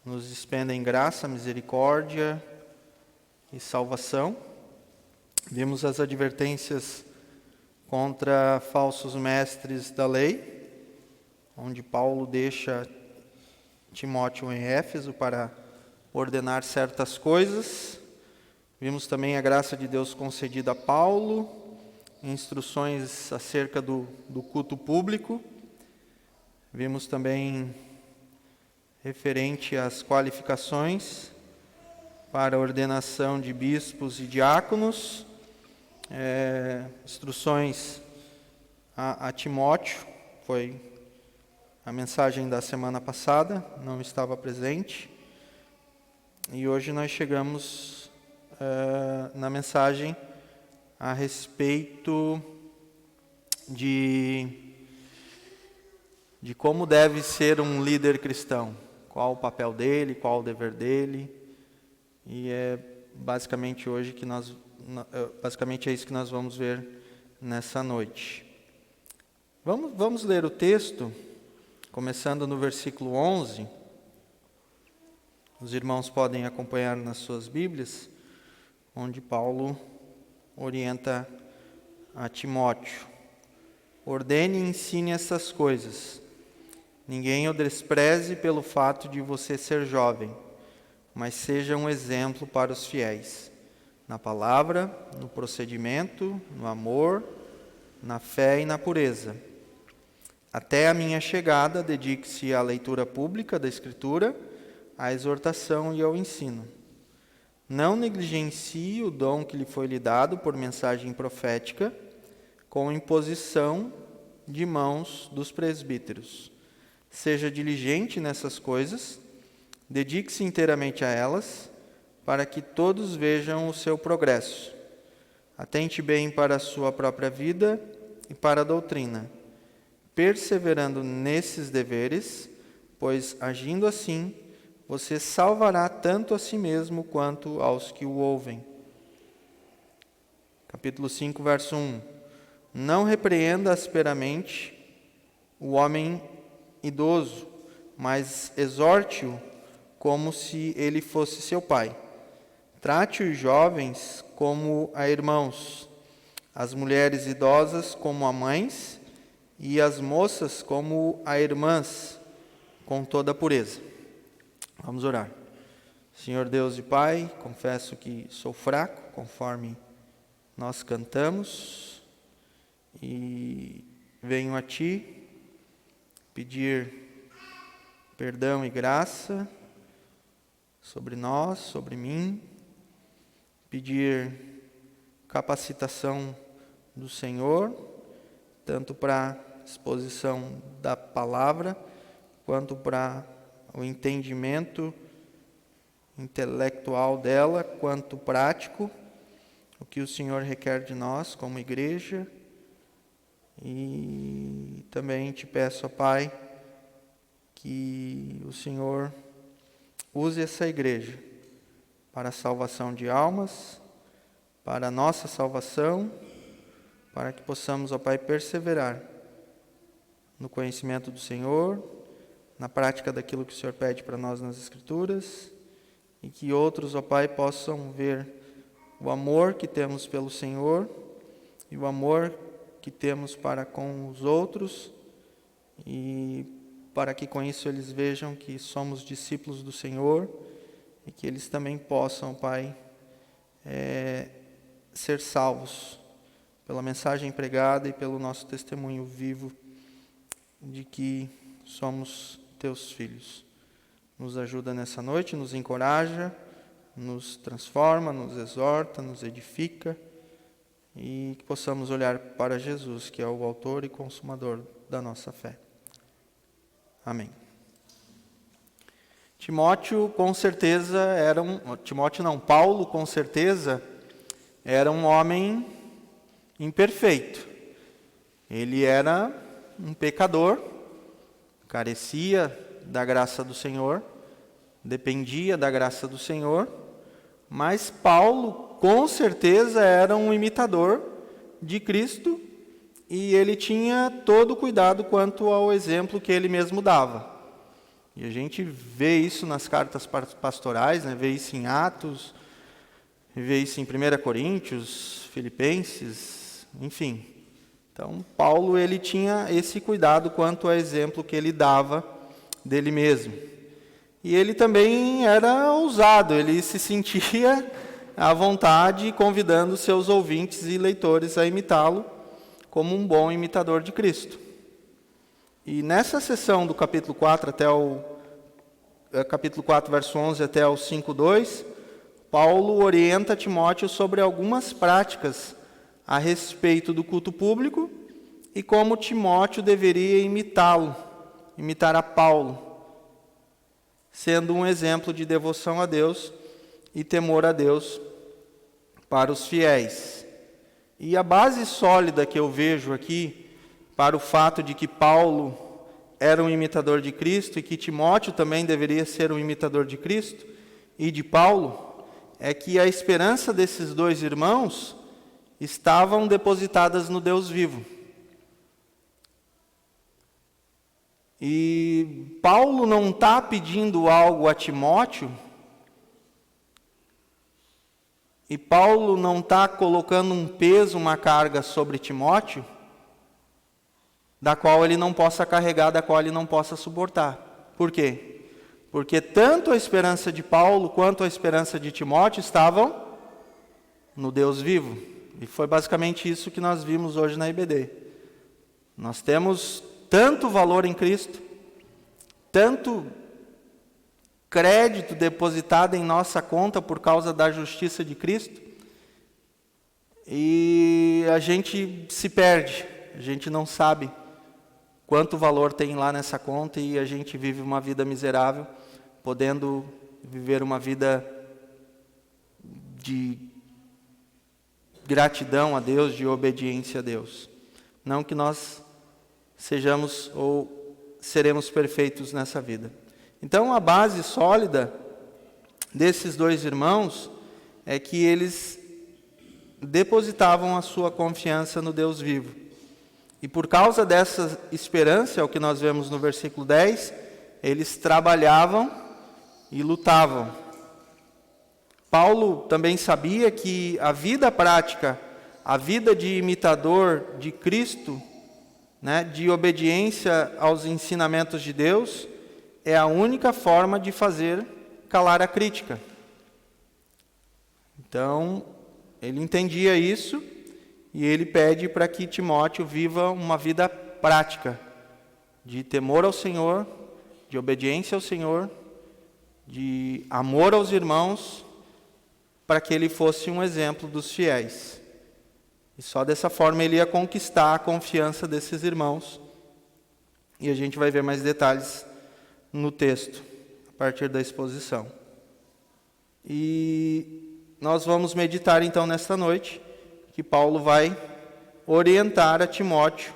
nos expendem graça, misericórdia e salvação. Vimos as advertências contra falsos mestres da lei, onde Paulo deixa Timóteo em Éfeso para ordenar certas coisas. Vimos também a graça de Deus concedida a Paulo, instruções acerca do culto público. Vimos também referente às qualificações para a ordenação de bispos e diáconos, instruções a Timóteo, foi a mensagem da semana passada, não estava presente, e hoje nós chegamos na mensagem a respeito de como deve ser um líder cristão. Qual o papel dele, qual o dever dele, e é basicamente basicamente é isso que nós vamos ver nessa noite. Vamos ler o texto, começando no versículo 11. Os irmãos podem acompanhar nas suas Bíblias, onde Paulo orienta a Timóteo: ordene e ensine essas coisas. Ninguém o despreze pelo fato de você ser jovem, mas seja um exemplo para os fiéis, na palavra, no procedimento, no amor, na fé e na pureza. Até a minha chegada, dedique-se à leitura pública da Escritura, à exortação e ao ensino. Não negligencie o dom que lhe foi lhe dado por mensagem profética, com imposição de mãos dos presbíteros. Seja diligente nessas coisas, dedique-se inteiramente a elas, para que todos vejam o seu progresso. Atente bem para a sua própria vida e para a doutrina, perseverando nesses deveres, pois, agindo assim, você salvará tanto a si mesmo quanto aos que o ouvem. Capítulo 5, verso 1. Não repreenda asperamente o homem idoso, mas exorte-o como se ele fosse seu pai. Trate os jovens como a irmãos, as mulheres idosas como a mães e as moças como a irmãs, com toda a pureza. Vamos orar. Senhor Deus e Pai, confesso que sou fraco, conforme nós cantamos, e venho a Ti pedir perdão e graça sobre nós, sobre mim, pedir capacitação do Senhor, tanto para a exposição da palavra, quanto para o entendimento intelectual dela, quanto prático, o que o Senhor requer de nós como igreja. E também te peço, ó Pai, que o Senhor use essa igreja para a salvação de almas, para a nossa salvação, para que possamos, ó Pai, perseverar no conhecimento do Senhor, na prática daquilo que o Senhor pede para nós nas Escrituras, e que outros, ó Pai, possam ver o amor que temos pelo Senhor e o amor que temos para com os outros, e para que com isso eles vejam que somos discípulos do Senhor e que eles também possam, Pai, ser salvos pela mensagem pregada e pelo nosso testemunho vivo de que somos Teus filhos. Nos ajuda nessa noite, nos encoraja, nos transforma, nos exorta, nos edifica, e que possamos olhar para Jesus, que é o autor e consumador da nossa fé. Amém. Paulo com certeza era um homem imperfeito. Ele era um pecador, carecia da graça do Senhor, dependia da graça do Senhor, mas Paulo com certeza era um imitador de Cristo e ele tinha todo o cuidado quanto ao exemplo que ele mesmo dava. E a gente vê isso nas cartas pastorais, né? Vê isso em Atos, vê isso em 1 Coríntios, Filipenses, enfim. Então, Paulo ele tinha esse cuidado quanto ao exemplo que ele dava dele mesmo. E ele também era ousado, ele se sentia à vontade, convidando seus ouvintes e leitores a imitá-lo como um bom imitador de Cristo. E nessa sessão do capítulo 4 capítulo 4, verso 11 até o 5:2, Paulo orienta Timóteo sobre algumas práticas a respeito do culto público e como Timóteo deveria imitar a Paulo, sendo um exemplo de devoção a Deus e temor a Deus para os fiéis. E a base sólida que eu vejo aqui para o fato de que Paulo era um imitador de Cristo e que Timóteo também deveria ser um imitador de Cristo e de Paulo, é que a esperança desses dois irmãos estavam depositadas no Deus vivo. E Paulo não está pedindo algo a Timóteo, e Paulo não está colocando um peso, uma carga sobre Timóteo, da qual ele não possa carregar, da qual ele não possa suportar. Por quê? Porque tanto a esperança de Paulo quanto a esperança de Timóteo estavam no Deus vivo. E foi basicamente isso que nós vimos hoje na IBD. Nós temos tanto valor em Cristo, tanto crédito depositado em nossa conta por causa da justiça de Cristo, e a gente se perde, a gente não sabe quanto valor tem lá nessa conta e a gente vive uma vida miserável, podendo viver uma vida de gratidão a Deus, de obediência a Deus. Não que nós sejamos ou seremos perfeitos nessa vida. Então, a base sólida desses dois irmãos é que eles depositavam a sua confiança no Deus vivo. E por causa dessa esperança, é o que nós vemos no versículo 10, eles trabalhavam e lutavam. Paulo também sabia que a vida prática, a vida de imitador de Cristo, né, de obediência aos ensinamentos de Deus, é a única forma de fazer calar a crítica. Então, ele entendia isso e ele pede para que Timóteo viva uma vida prática, de temor ao Senhor, de obediência ao Senhor, de amor aos irmãos, para que ele fosse um exemplo dos fiéis. E só dessa forma ele ia conquistar a confiança desses irmãos. E a gente vai ver mais detalhes no texto, a partir da exposição. E nós vamos meditar então nesta noite, que Paulo vai orientar a Timóteo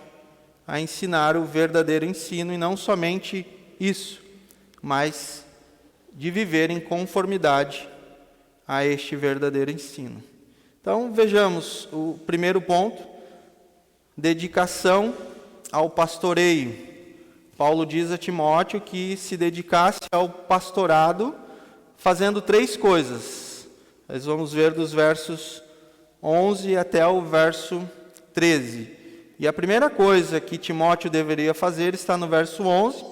a ensinar o verdadeiro ensino, e não somente isso, mas de viver em conformidade a este verdadeiro ensino. Então, vejamos o primeiro ponto, dedicação ao pastoreio. Paulo diz a Timóteo que se dedicasse ao pastorado fazendo 3 coisas. Nós vamos ver dos versos 11 até o verso 13. E a primeira coisa que Timóteo deveria fazer está no verso 11,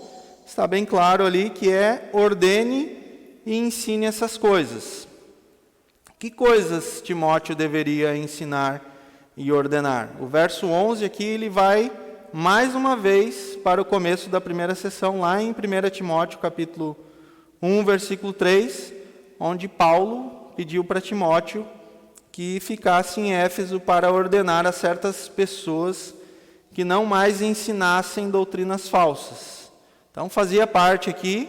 está bem claro ali, que é ordene e ensine essas coisas. Que coisas Timóteo deveria ensinar e ordenar? O verso 11 aqui, ele vai mais uma vez para o começo da primeira sessão, lá em 1 Timóteo, capítulo 1, versículo 3, onde Paulo pediu para Timóteo que ficasse em Éfeso para ordenar a certas pessoas que não mais ensinassem doutrinas falsas. Então, fazia parte aqui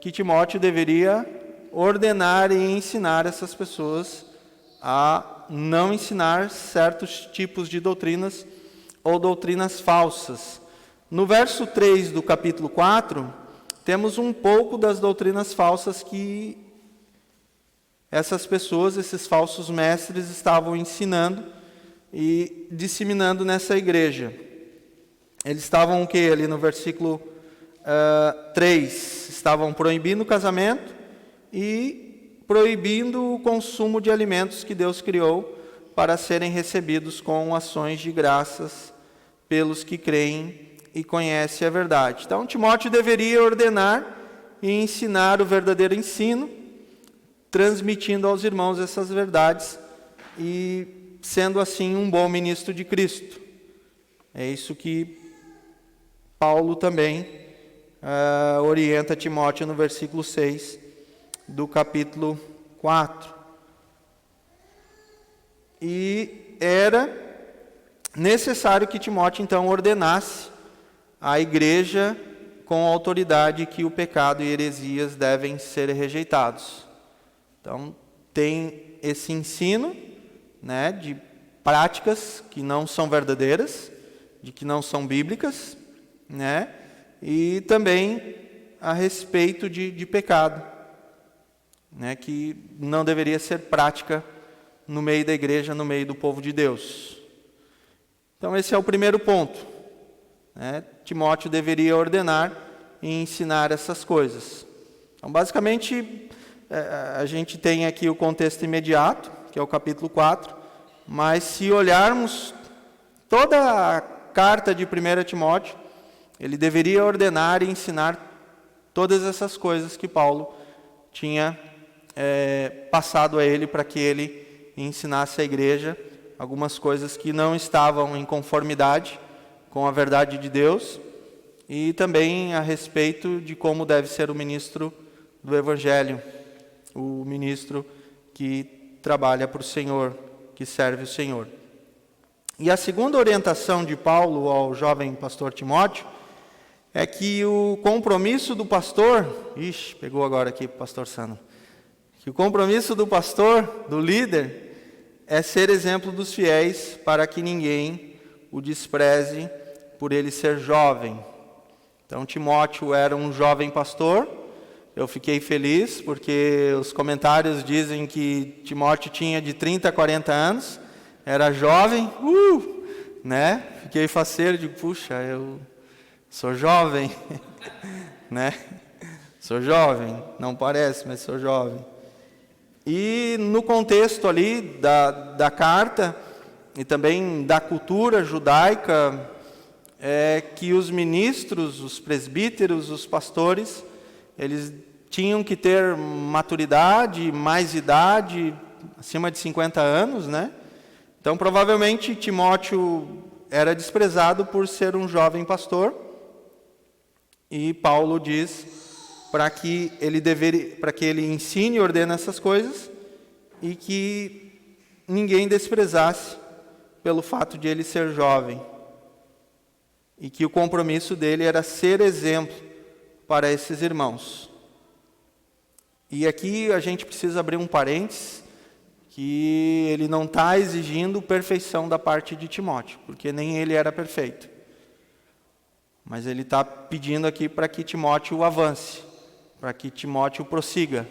que Timóteo deveria ordenar e ensinar essas pessoas a não ensinar certos tipos de doutrinas ou doutrinas falsas. No verso 3 do capítulo 4, temos um pouco das doutrinas falsas que essas pessoas, esses falsos mestres, estavam ensinando e disseminando nessa igreja. Eles estavam o que? Ali no versículo 3, estavam proibindo o casamento e proibindo o consumo de alimentos que Deus criou para serem recebidos com ações de graças pelos que creem e conhecem a verdade. Então, Timóteo deveria ordenar e ensinar o verdadeiro ensino, transmitindo aos irmãos essas verdades e sendo assim um bom ministro de Cristo. É isso que Paulo também orienta Timóteo no versículo 6 do capítulo 4. E era necessário que Timóteo então ordenasse à igreja com autoridade que o pecado e heresias devem ser rejeitados. Então, tem esse ensino, né, de práticas que não são verdadeiras, de que não são bíblicas, né, e também a respeito de pecado, né, que não deveria ser prática no meio da igreja, no meio do povo de Deus. Então, esse é o primeiro ponto, né? Timóteo deveria ordenar e ensinar essas coisas. Então, basicamente, a gente tem aqui o contexto imediato, que é o capítulo 4, mas se olharmos toda a carta de 1 Timóteo, ele deveria ordenar e ensinar todas essas coisas que Paulo tinha passado a ele para que ele ensinasse à igreja algumas coisas que não estavam em conformidade com a verdade de Deus e também a respeito de como deve ser o ministro do Evangelho, o ministro que trabalha para o Senhor, que serve o Senhor. E a segunda orientação de Paulo ao jovem pastor Timóteo é que o compromisso do pastor, pegou agora aqui para o pastor Sano, que o compromisso do pastor, do líder, é ser exemplo dos fiéis para que ninguém o despreze por ele ser jovem. Então, Timóteo era um jovem pastor. Eu fiquei feliz porque os comentários dizem que Timóteo tinha de 30 a 40 anos, era jovem, né? Fiquei faceiro, digo, puxa, eu sou jovem, né? Sou jovem, não parece, mas sou jovem. E no contexto ali da carta e também da cultura judaica, que os ministros, os presbíteros, os pastores, eles tinham que ter maturidade, mais idade, acima de 50 anos, né? Então, provavelmente, Timóteo era desprezado por ser um jovem pastor, e Paulo diz para que ele ensine e ordene essas coisas, e que ninguém desprezasse pelo fato de ele ser jovem, e que o compromisso dele era ser exemplo para esses irmãos. E aqui a gente precisa abrir um parênteses, que ele não está exigindo perfeição da parte de Timóteo, porque nem ele era perfeito. Mas ele está pedindo aqui para que Timóteo avance, para que Timóteo prossiga,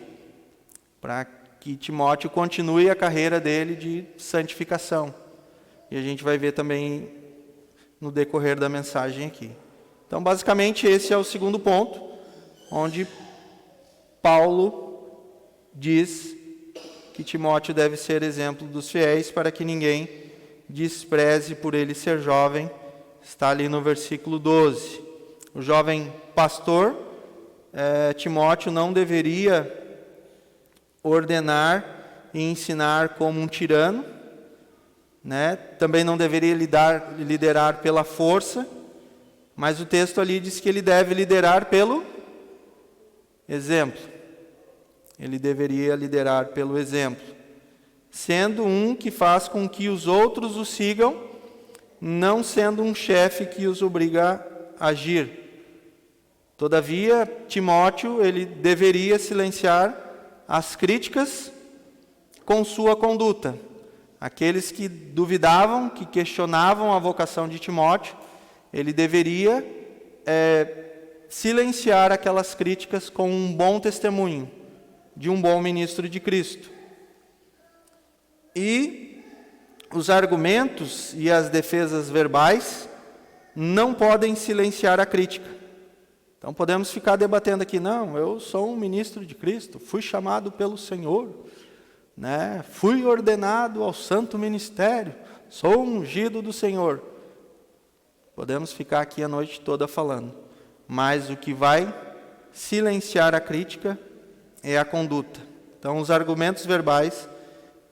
para que Timóteo continue a carreira dele de santificação. E a gente vai ver também no decorrer da mensagem aqui. Então, basicamente, esse é o segundo ponto, onde Paulo diz que Timóteo deve ser exemplo dos fiéis para que ninguém despreze por ele ser jovem. Está ali no versículo 12. O jovem pastor, Timóteo, não deveria ordenar e ensinar como um tirano, né? Também não deveria liderar pela força, mas o texto ali diz que ele deve liderar pelo exemplo. Ele deveria liderar pelo exemplo, sendo um que faz com que os outros o sigam, não sendo um chefe que os obriga a agir. Todavia, Timóteo, ele deveria silenciar as críticas com sua conduta. Aqueles que duvidavam, que questionavam a vocação de Timóteo, ele deveria silenciar aquelas críticas com um bom testemunho de um bom ministro de Cristo. E os argumentos e as defesas verbais não podem silenciar a crítica. Então podemos ficar debatendo aqui, não, eu sou um ministro de Cristo, fui chamado pelo Senhor, né? Fui ordenado ao santo ministério, sou ungido do Senhor. Podemos ficar aqui a noite toda falando, mas o que vai silenciar a crítica é a conduta. Então os argumentos verbais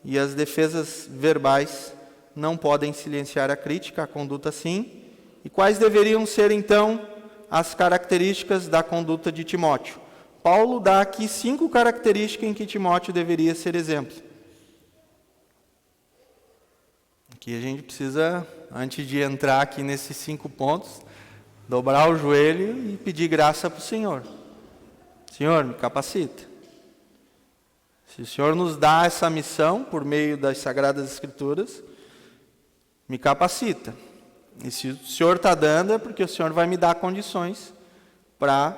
e as defesas verbais não podem silenciar a crítica, a conduta sim. E quais deveriam ser então as características da conduta de Timóteo? Paulo dá aqui 5 características em que Timóteo deveria ser exemplo. Aqui a gente precisa, antes de entrar aqui nesses 5 pontos, dobrar o joelho e pedir graça para o Senhor. Senhor, me capacita. Se o Senhor nos dá essa missão por meio das Sagradas Escrituras, me capacita. E se o Senhor está dando, é porque o Senhor vai me dar condições para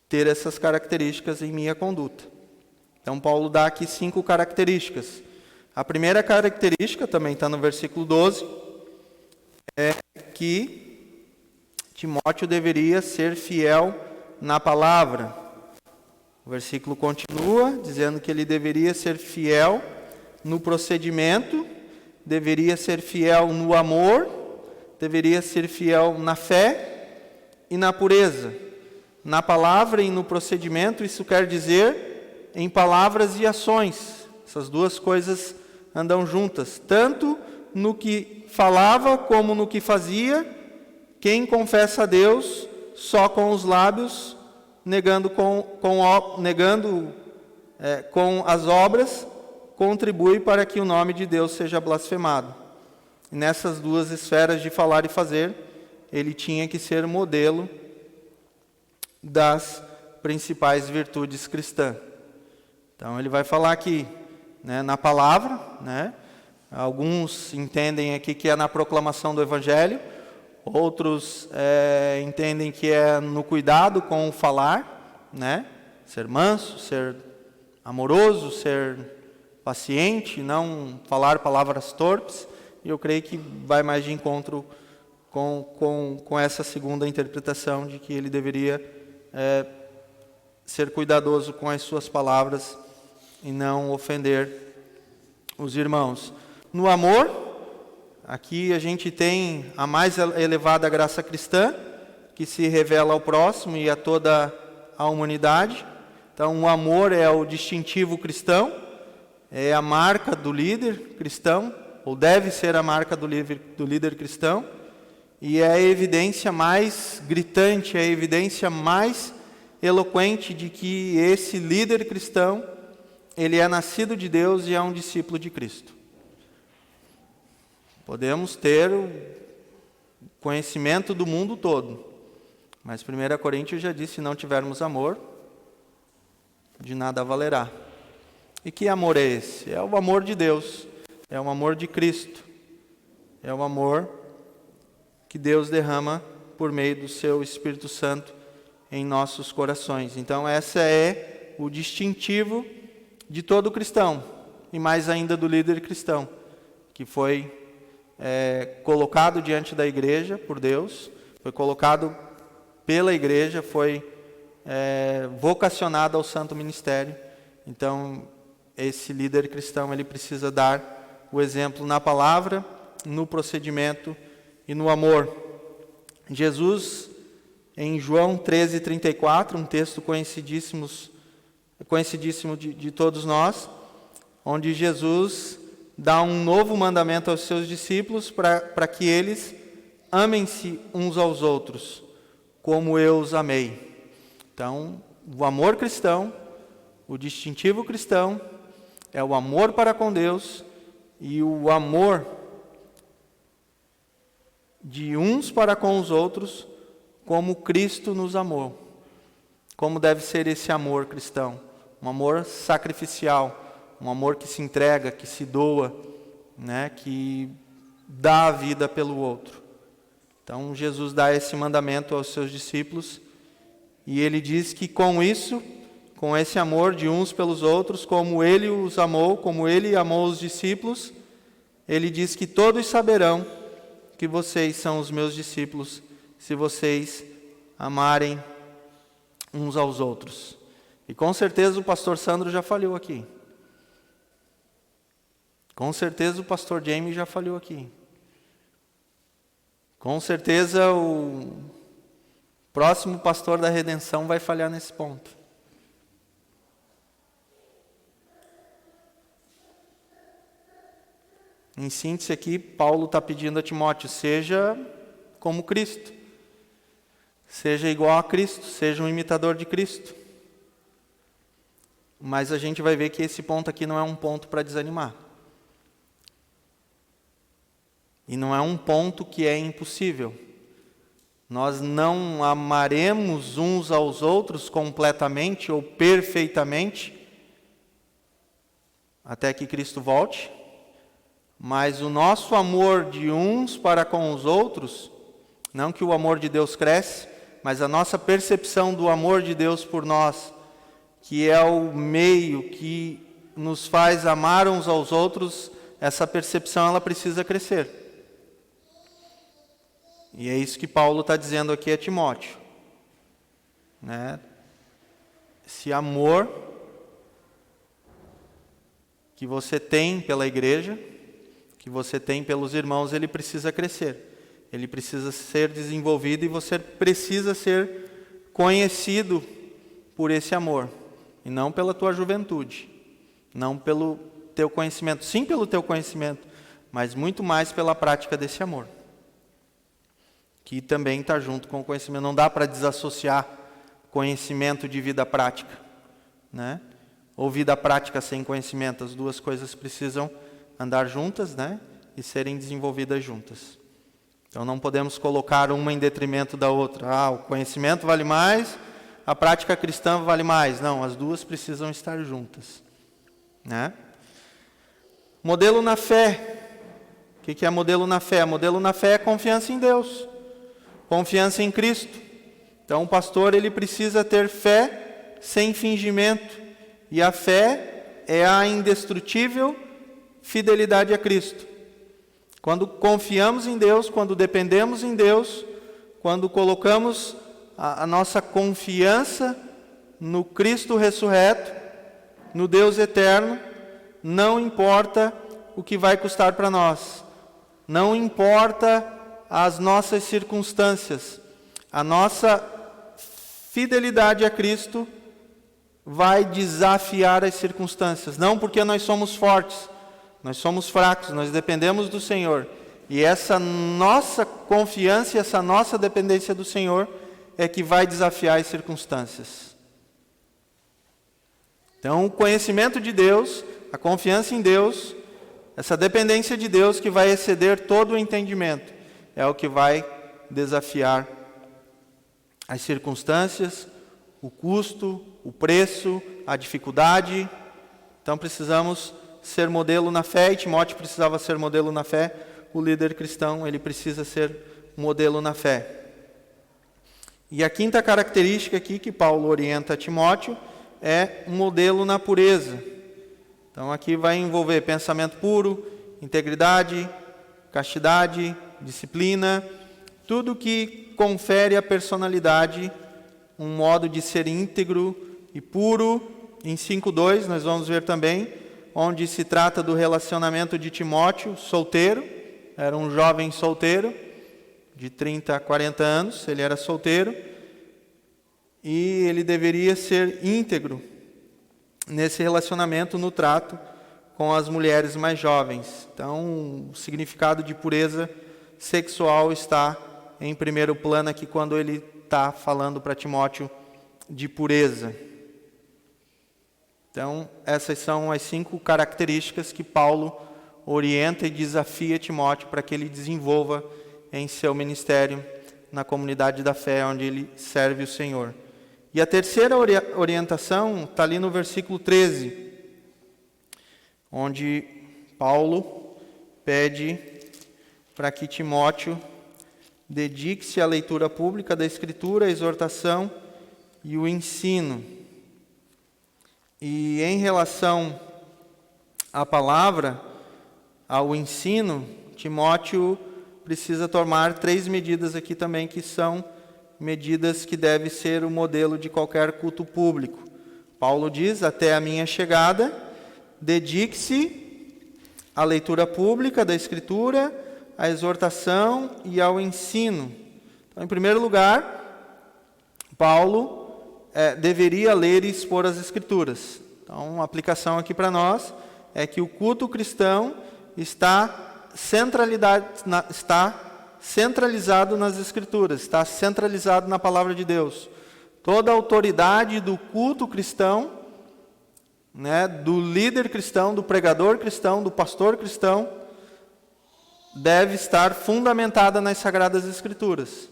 ter essas características em minha conduta. Então, Paulo dá aqui 5 características. A primeira característica, também está no versículo 12, é que Timóteo deveria ser fiel na palavra. O versículo continua dizendo que ele deveria ser fiel no procedimento, deveria ser fiel no amor, deveria ser fiel na fé e na pureza. Na palavra e no procedimento, isso quer dizer em palavras e ações. Essas duas coisas andam juntas. Tanto no que falava como no que fazia, quem confessa a Deus só com os lábios, negando com as obras, contribui para que o nome de Deus seja blasfemado. E nessas duas esferas de falar e fazer, ele tinha que ser modelo das principais virtudes cristãs. Então ele vai falar aqui, né, na palavra, né? Alguns entendem aqui que é na proclamação do Evangelho, outros entendem que é no cuidado com o falar, né? Ser manso, ser amoroso, ser paciente, não falar palavras torpes. E eu creio que vai mais de encontro com essa segunda interpretação de que ele deveria ser cuidadoso com as suas palavras e não ofender os irmãos. No amor, aqui a gente tem a mais elevada graça cristã, que se revela ao próximo e a toda a humanidade. Então, o amor é o distintivo cristão, é a marca do líder cristão, ou deve ser a marca do líder cristão, e é a evidência mais gritante, é a evidência mais eloquente de que esse líder cristão, ele é nascido de Deus e é um discípulo de Cristo. Podemos ter o conhecimento do mundo todo, mas 1 Coríntios já disse, se não tivermos amor, de nada valerá. E que amor é esse? É o amor de Deus, é o amor de Cristo, é o amor que Deus derrama por meio do seu Espírito Santo em nossos corações. Então essa é o distintivo de todo cristão, e mais ainda do líder cristão, que foi colocado diante da igreja por Deus, foi colocado pela igreja, foi vocacionado ao santo ministério. Então esse líder cristão, ele precisa dar o exemplo na palavra, no procedimento e no amor. Jesus, em João 13:34, um texto conhecidíssimo de todos nós, onde Jesus dá um novo mandamento aos seus discípulos para que eles amem-se uns aos outros, como eu os amei. Então, o amor cristão, o distintivo cristão, é o amor para com Deus e o amor de uns para com os outros, como Cristo nos amou. Como deve ser esse amor cristão? Um amor sacrificial, um amor que se entrega, que se doa, né? Que dá a vida pelo outro. Então Jesus dá esse mandamento aos seus discípulos e ele diz que com isso, com esse amor de uns pelos outros, como ele os amou, como ele amou os discípulos, ele diz que todos saberão que vocês são os meus discípulos, se vocês amarem uns aos outros. E com certeza o pastor Sandro já falhou aqui. Com certeza o pastor Jamie já falhou aqui. Com certeza o próximo pastor da redenção vai falhar nesse ponto. Em síntese aqui, Paulo está pedindo a Timóteo, seja como Cristo. Seja igual a Cristo, seja um imitador de Cristo. Mas a gente vai ver que esse ponto aqui não é um ponto para desanimar. E não é um ponto que é impossível. Nós não amaremos uns aos outros completamente ou perfeitamente até que Cristo volte, mas o nosso amor de uns para com os outros, não que o amor de Deus cresce, mas a nossa percepção do amor de Deus por nós, que é o meio que nos faz amar uns aos outros, essa percepção ela precisa crescer. E é isso que Paulo está dizendo aqui a Timóteo, né? Esse amor que você tem pela igreja, que você tem pelos irmãos, ele precisa crescer. Ele precisa ser desenvolvido e você precisa ser conhecido por esse amor. E não pela tua juventude, não pelo teu conhecimento. Sim, pelo teu conhecimento, mas muito mais pela prática desse amor. Que também está junto com o conhecimento. Não dá para desassociar conhecimento de vida prática, né? Ou vida prática sem conhecimento. As duas coisas precisam andar juntas, né? E serem desenvolvidas juntas. Então não podemos colocar uma em detrimento da outra. O conhecimento vale mais, a prática cristã vale mais. Não, as duas precisam estar juntas, né? Modelo na fé. O que é modelo na fé? Modelo na fé é confiança em Deus, confiança em Cristo. Então o pastor ele precisa ter fé sem fingimento. E a fé é a indestrutível fidelidade a Cristo. Quando confiamos em Deus, quando dependemos em Deus, quando colocamos a nossa confiança no Cristo ressurreto, no Deus eterno, não importa o que vai custar para nós, não importa as nossas circunstâncias, a nossa fidelidade a Cristo vai desafiar as circunstâncias, não porque nós somos fortes, nós somos fracos, nós dependemos do Senhor. E essa nossa confiança e essa nossa dependência do Senhor é que vai desafiar as circunstâncias. Então, o conhecimento de Deus, a confiança em Deus, essa dependência de Deus que vai exceder todo o entendimento, é o que vai desafiar as circunstâncias, o custo, o preço, a dificuldade. Então precisamos ser modelo na fé, e Timóteo precisava ser modelo na fé. O líder cristão, ele precisa ser modelo na fé. E a quinta característica aqui que Paulo orienta a Timóteo é um modelo na pureza. Então aqui vai envolver pensamento puro, integridade, castidade, disciplina, tudo que confere à personalidade um modo de ser íntegro e puro. Em 5:2 nós vamos ver também, onde se trata do relacionamento de Timóteo, solteiro, era um jovem solteiro, de 30 a 40 anos, ele era solteiro, e ele deveria ser íntegro nesse relacionamento, no trato com as mulheres mais jovens. Então, o significado de pureza sexual está em primeiro plano aqui, quando ele está falando para Timóteo de pureza. Então, essas são as 5 características que Paulo orienta e desafia Timóteo para que ele desenvolva em seu ministério na comunidade da fé onde ele serve o Senhor. E a terceira orientação está ali no versículo 13, onde Paulo pede para que Timóteo dedique-se à leitura pública da Escritura, à exortação e o ensino. E em relação à palavra, ao ensino, Timóteo precisa tomar 3 medidas aqui também, que são medidas que devem ser o modelo de qualquer culto público. Paulo diz: até a minha chegada, dedique-se à leitura pública da Escritura, à exortação e ao ensino. Então, em primeiro lugar, Paulo deveria ler e expor as Escrituras. Então, a aplicação aqui para nós é que o culto cristão está centralizado nas Escrituras, está centralizado na Palavra de Deus. Toda a autoridade do culto cristão, do líder cristão, do pregador cristão, do pastor cristão, deve estar fundamentada nas Sagradas Escrituras.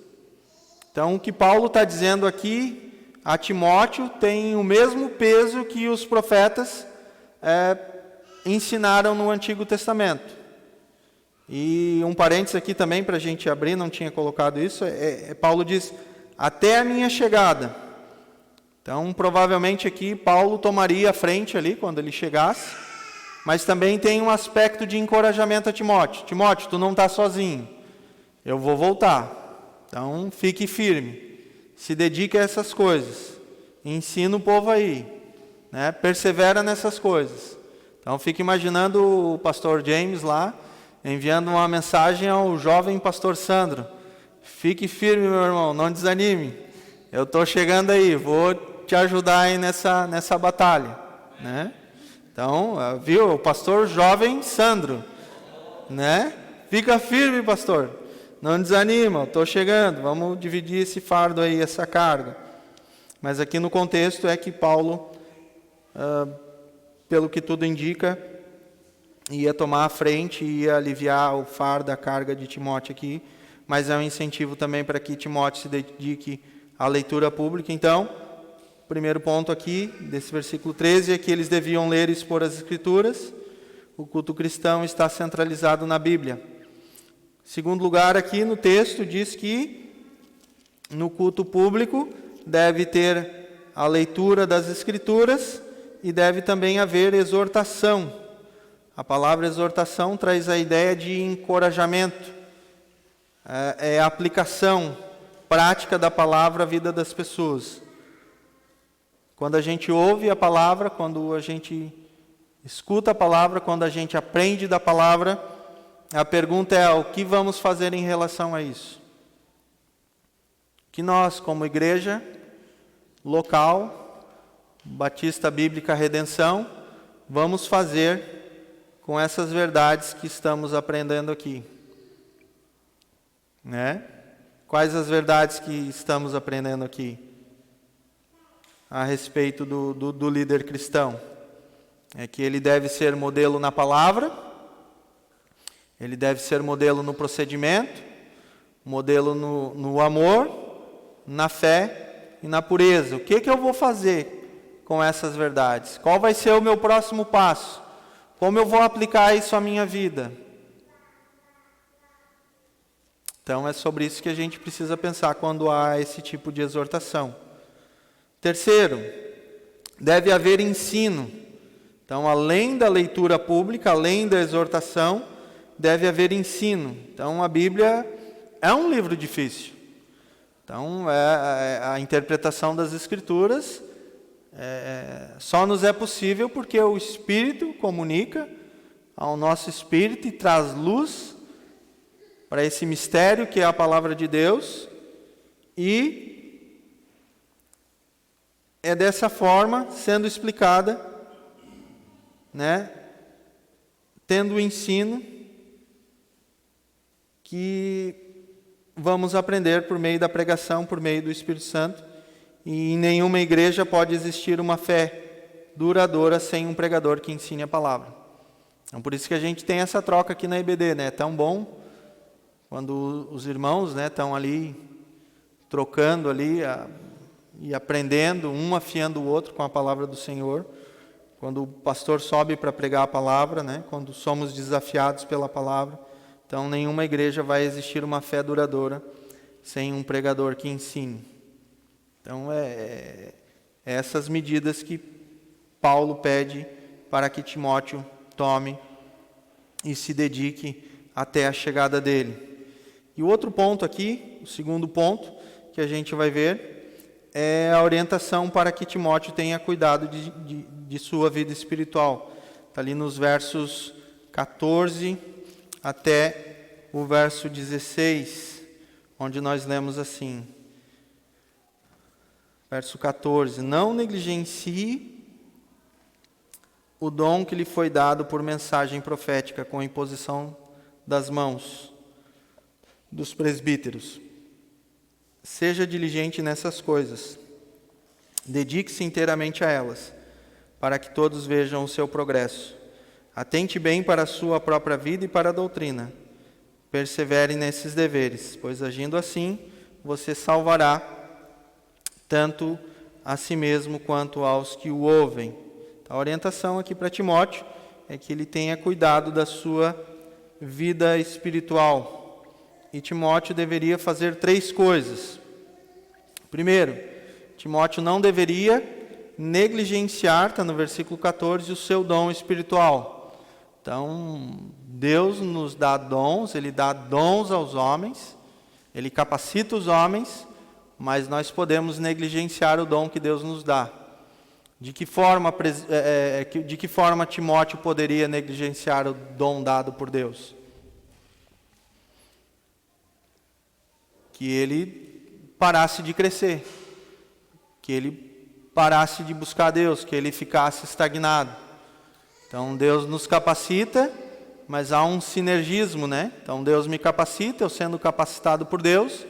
Então, o que Paulo está dizendo aqui a Timóteo tem o mesmo peso que os profetas ensinaram no Antigo Testamento. E um parênteses aqui também para a gente abrir, não tinha colocado isso, Paulo diz: até a minha chegada. Então, provavelmente aqui Paulo tomaria a frente ali quando ele chegasse, mas também tem um aspecto de encorajamento a Timóteo. Timóteo, tu não está sozinho, eu vou voltar, então fique firme, se dedique a essas coisas, ensina o povo aí, persevera nessas coisas. Então, fique imaginando o pastor James lá, enviando uma mensagem ao jovem pastor Sandro: fique firme, meu irmão, não desanime, eu estou chegando aí, vou te ajudar aí nessa batalha, Então, viu, o pastor jovem Sandro, fica firme, pastor, não desanima, eu estou chegando, vamos dividir esse fardo aí, essa carga. Mas aqui no contexto é que Paulo, pelo que tudo indica, ia tomar a frente, ia aliviar o fardo, a carga de Timóteo aqui, mas é um incentivo também para que Timóteo se dedique à leitura pública. Então, o primeiro ponto aqui, desse versículo 13, é que eles deviam ler e expor as Escrituras. O culto cristão está centralizado na Bíblia. Segundo lugar, aqui no texto, diz que no culto público deve ter a leitura das Escrituras e deve também haver exortação. A palavra exortação traz a ideia de encorajamento, é a aplicação prática da palavra à vida das pessoas. Quando a gente ouve a palavra, quando a gente escuta a palavra, quando a gente aprende da palavra, a pergunta é: o que vamos fazer em relação a isso? Que nós, como igreja local, Batista Bíblica Redenção, vamos fazer com essas verdades que estamos aprendendo aqui, Quais as verdades que estamos aprendendo aqui a respeito do líder cristão? É que ele deve ser modelo na palavra, ele deve ser modelo no procedimento, modelo no amor, na fé e na pureza. O que eu vou fazer com essas verdades? Qual vai ser o meu próximo passo? Como eu vou aplicar isso à minha vida? Então, é sobre isso que a gente precisa pensar quando há esse tipo de exortação. Terceiro, deve haver ensino. Então, além da leitura pública, além da exortação, deve haver ensino. Então, a Bíblia é um livro difícil. Então, a interpretação das Escrituras só nos é possível porque o Espírito comunica ao nosso espírito e traz luz para esse mistério que é a palavra de Deus, e é dessa forma, sendo explicada, tendo o ensino, que vamos aprender por meio da pregação, por meio do Espírito Santo. E em nenhuma igreja pode existir uma fé duradoura sem um pregador que ensine a palavra. Então, por isso que a gente tem essa troca aqui na IBD, É tão bom quando os irmãos, estão ali trocando ali e aprendendo, um afiando o outro com a palavra do Senhor. Quando o pastor sobe para pregar a palavra, né? Quando somos desafiados pela palavra. Então, nenhuma igreja vai existir uma fé duradoura sem um pregador que ensine. Então, essas medidas que Paulo pede para que Timóteo tome e se dedique até a chegada dele. E o outro ponto aqui, o segundo ponto que a gente vai ver, é a orientação para que Timóteo tenha cuidado de sua vida espiritual. Está ali nos versos 14 até o verso 16, onde nós lemos assim. Verso 14: Não negligencie o dom que lhe foi dado por mensagem profética com a imposição das mãos dos presbíteros. Seja diligente nessas coisas. Dedique-se inteiramente a elas, para que todos vejam o seu progresso. Atente bem para a sua própria vida e para a doutrina. Persevere nesses deveres, pois agindo assim, você salvará tanto a si mesmo quanto aos que o ouvem. A orientação aqui para Timóteo é que ele tenha cuidado da sua vida espiritual. E Timóteo deveria fazer 3 coisas. Primeiro, Timóteo não deveria negligenciar, está no versículo 14, o seu dom espiritual. Então, Deus nos dá dons, Ele dá dons aos homens, Ele capacita os homens, mas nós podemos negligenciar o dom que Deus nos dá. De que forma Timóteo poderia negligenciar o dom dado por Deus? Que ele parasse de crescer, que ele parasse de buscar Deus, que ele ficasse estagnado. Então Deus nos capacita, mas há um sinergismo, né? Então Deus me capacita, eu sendo capacitado por Deus,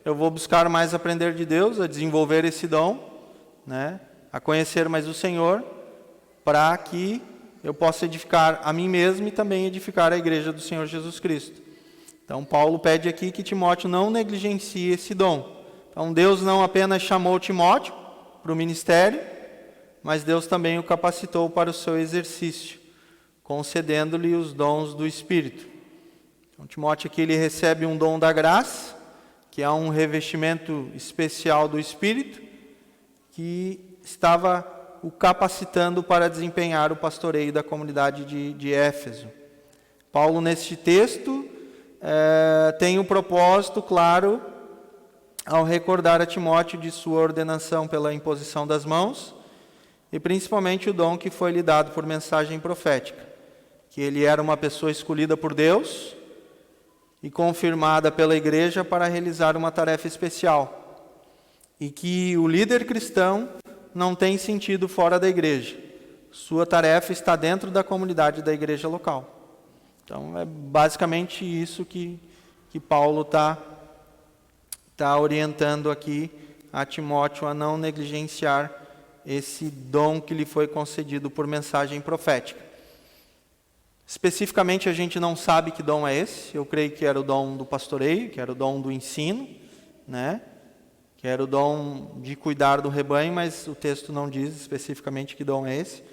eu vou buscar mais aprender de Deus, a desenvolver esse dom, né? A conhecer mais o Senhor, para que eu possa edificar a mim mesmo e também edificar a igreja do Senhor Jesus Cristo. Então Paulo pede aqui que Timóteo não negligencie esse dom. Então Deus não apenas chamou Timóteo para o ministério, mas Deus também o capacitou para o seu exercício, concedendo-lhe os dons do Espírito. Então Timóteo aqui ele recebe um dom da graça, que é um revestimento especial do Espírito, que estava o capacitando para desempenhar o pastoreio da comunidade de Éfeso. Paulo, neste texto, tem um propósito claro ao recordar a Timóteo de sua ordenação pela imposição das mãos e principalmente o dom que foi lhe dado por mensagem profética, que ele era uma pessoa escolhida por Deus e confirmada pela igreja para realizar uma tarefa especial, e que o líder cristão não tem sentido fora da igreja. Sua tarefa está dentro da comunidade da igreja local. Então, é basicamente isso que Paulo está orientando aqui a Timóteo a não negligenciar esse dom que lhe foi concedido por mensagem profética. Especificamente, a gente não sabe que dom é esse. Eu creio que era o dom do pastoreio, que era o dom do ensino, né? Que era o dom de cuidar do rebanho, mas o texto não diz especificamente que dom é esse.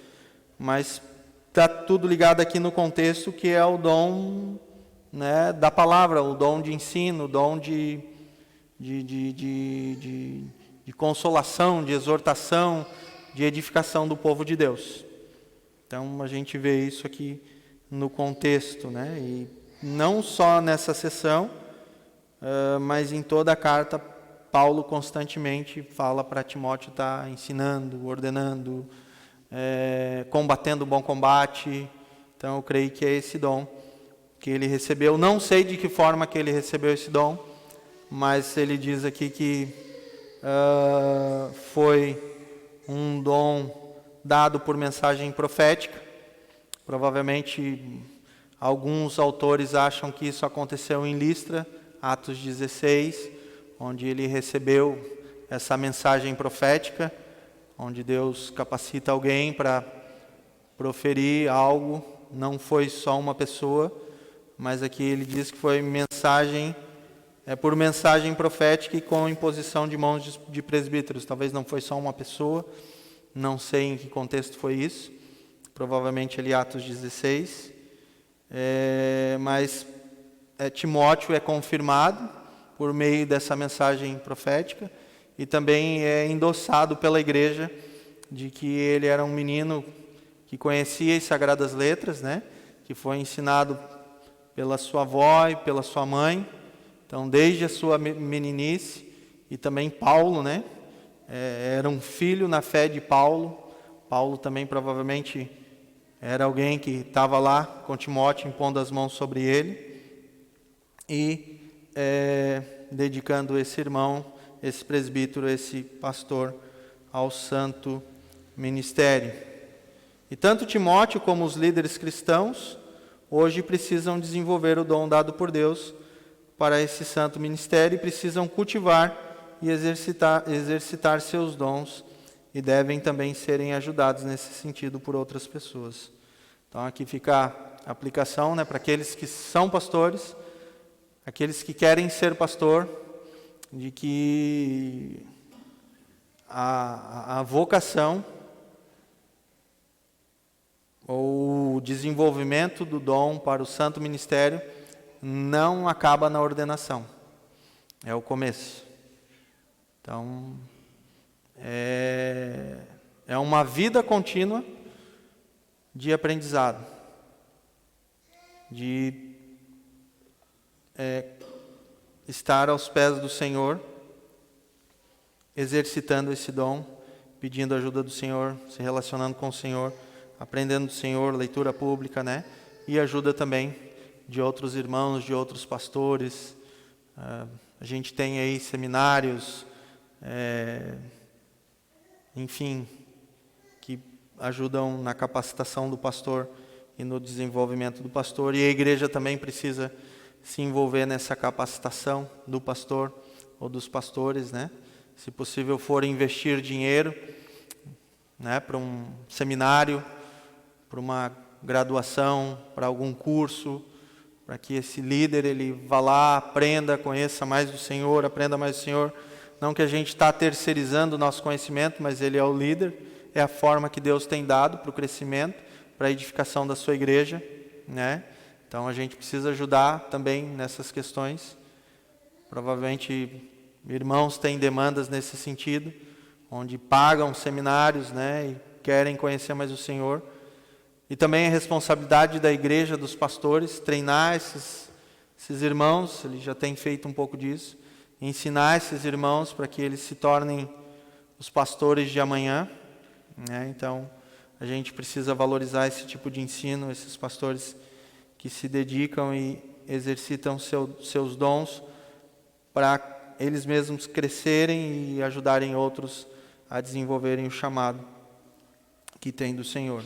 Mas está tudo ligado aqui no contexto que é o dom, né, da palavra, o dom de ensino, o dom de consolação, de exortação, de edificação do povo de Deus. Então a gente vê isso aqui no contexto, né? E não só nessa sessão, mas em toda a carta, Paulo constantemente fala para Timóteo estar ensinando, ordenando, combatendo o bom combate. Então eu creio que é esse dom que ele recebeu. Não sei de que forma que ele recebeu esse dom, mas ele diz aqui que foi um dom dado por mensagem profética. Provavelmente alguns autores acham que isso aconteceu em Listra, Atos 16, onde ele recebeu essa mensagem profética, onde Deus capacita alguém para proferir algo. Não foi só uma pessoa, mas aqui ele diz que foi mensagem por mensagem profética e com imposição de mãos de presbíteros. Talvez não foi só uma pessoa, não sei em que contexto foi isso, provavelmente ali Atos 16, mas Timóteo é confirmado por meio dessa mensagem profética e também é endossado pela igreja de que ele era um menino que conhecia as Sagradas Letras, né? Que foi ensinado pela sua avó e pela sua mãe. Então, desde a sua meninice, e também Paulo, né? Era um filho na fé de Paulo. Paulo também provavelmente era alguém que estava lá com Timóteo, impondo as mãos sobre ele e dedicando esse irmão, esse presbítero, esse pastor ao santo ministério. E tanto Timóteo como os líderes cristãos hoje precisam desenvolver o dom dado por Deus para esse santo ministério e precisam cultivar e exercitar seus dons e devem também serem ajudados nesse sentido por outras pessoas. Então aqui fica a aplicação, né, para aqueles que são pastores, aqueles que querem ser pastor, de que a vocação ou o desenvolvimento do dom para o santo ministério não acaba na ordenação, é o começo. Então, é uma vida contínua de aprendizado, de estar aos pés do Senhor, exercitando esse dom, pedindo ajuda do Senhor, se relacionando com o Senhor, aprendendo do Senhor, leitura pública, né? E ajuda também de outros irmãos, de outros pastores. A gente tem aí seminários, enfim, que ajudam na capacitação do pastor e no desenvolvimento do pastor. E a igreja também precisa se envolver nessa capacitação do pastor ou dos pastores, né? Se possível for investir dinheiro, né, para um seminário, para uma graduação, para algum curso, para que esse líder ele vá lá, aprenda, conheça mais do Senhor, aprenda mais do Senhor. Não que a gente está terceirizando o nosso conhecimento, mas ele é o líder, é a forma que Deus tem dado para o crescimento, para a edificação da sua igreja, né? Então a gente precisa ajudar também nessas questões. Provavelmente irmãos têm demandas nesse sentido, onde pagam seminários, né, e querem conhecer mais o Senhor. E também a responsabilidade da igreja, dos pastores, treinar esses irmãos, ele já tem feito um pouco disso, ensinar esses irmãos para que eles se tornem os pastores de amanhã, né? Então a gente precisa valorizar esse tipo de ensino, esses pastores que se dedicam e exercitam seus dons para eles mesmos crescerem e ajudarem outros a desenvolverem o chamado que tem do Senhor.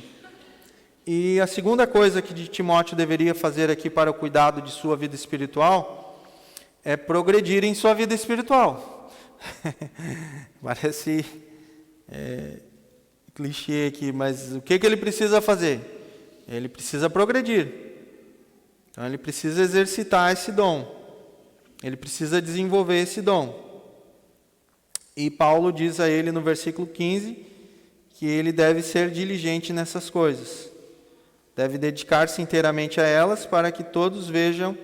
E a segunda coisa que Timóteo deveria fazer aqui para o cuidado de sua vida espiritual é progredir em sua vida espiritual. Parece clichê aqui, mas o que ele precisa fazer? Ele precisa progredir. Então ele precisa exercitar esse dom. Ele precisa desenvolver esse dom. E Paulo diz a ele no versículo 15 que ele deve ser diligente nessas coisas. Deve dedicar-se inteiramente a elas para que todos vejam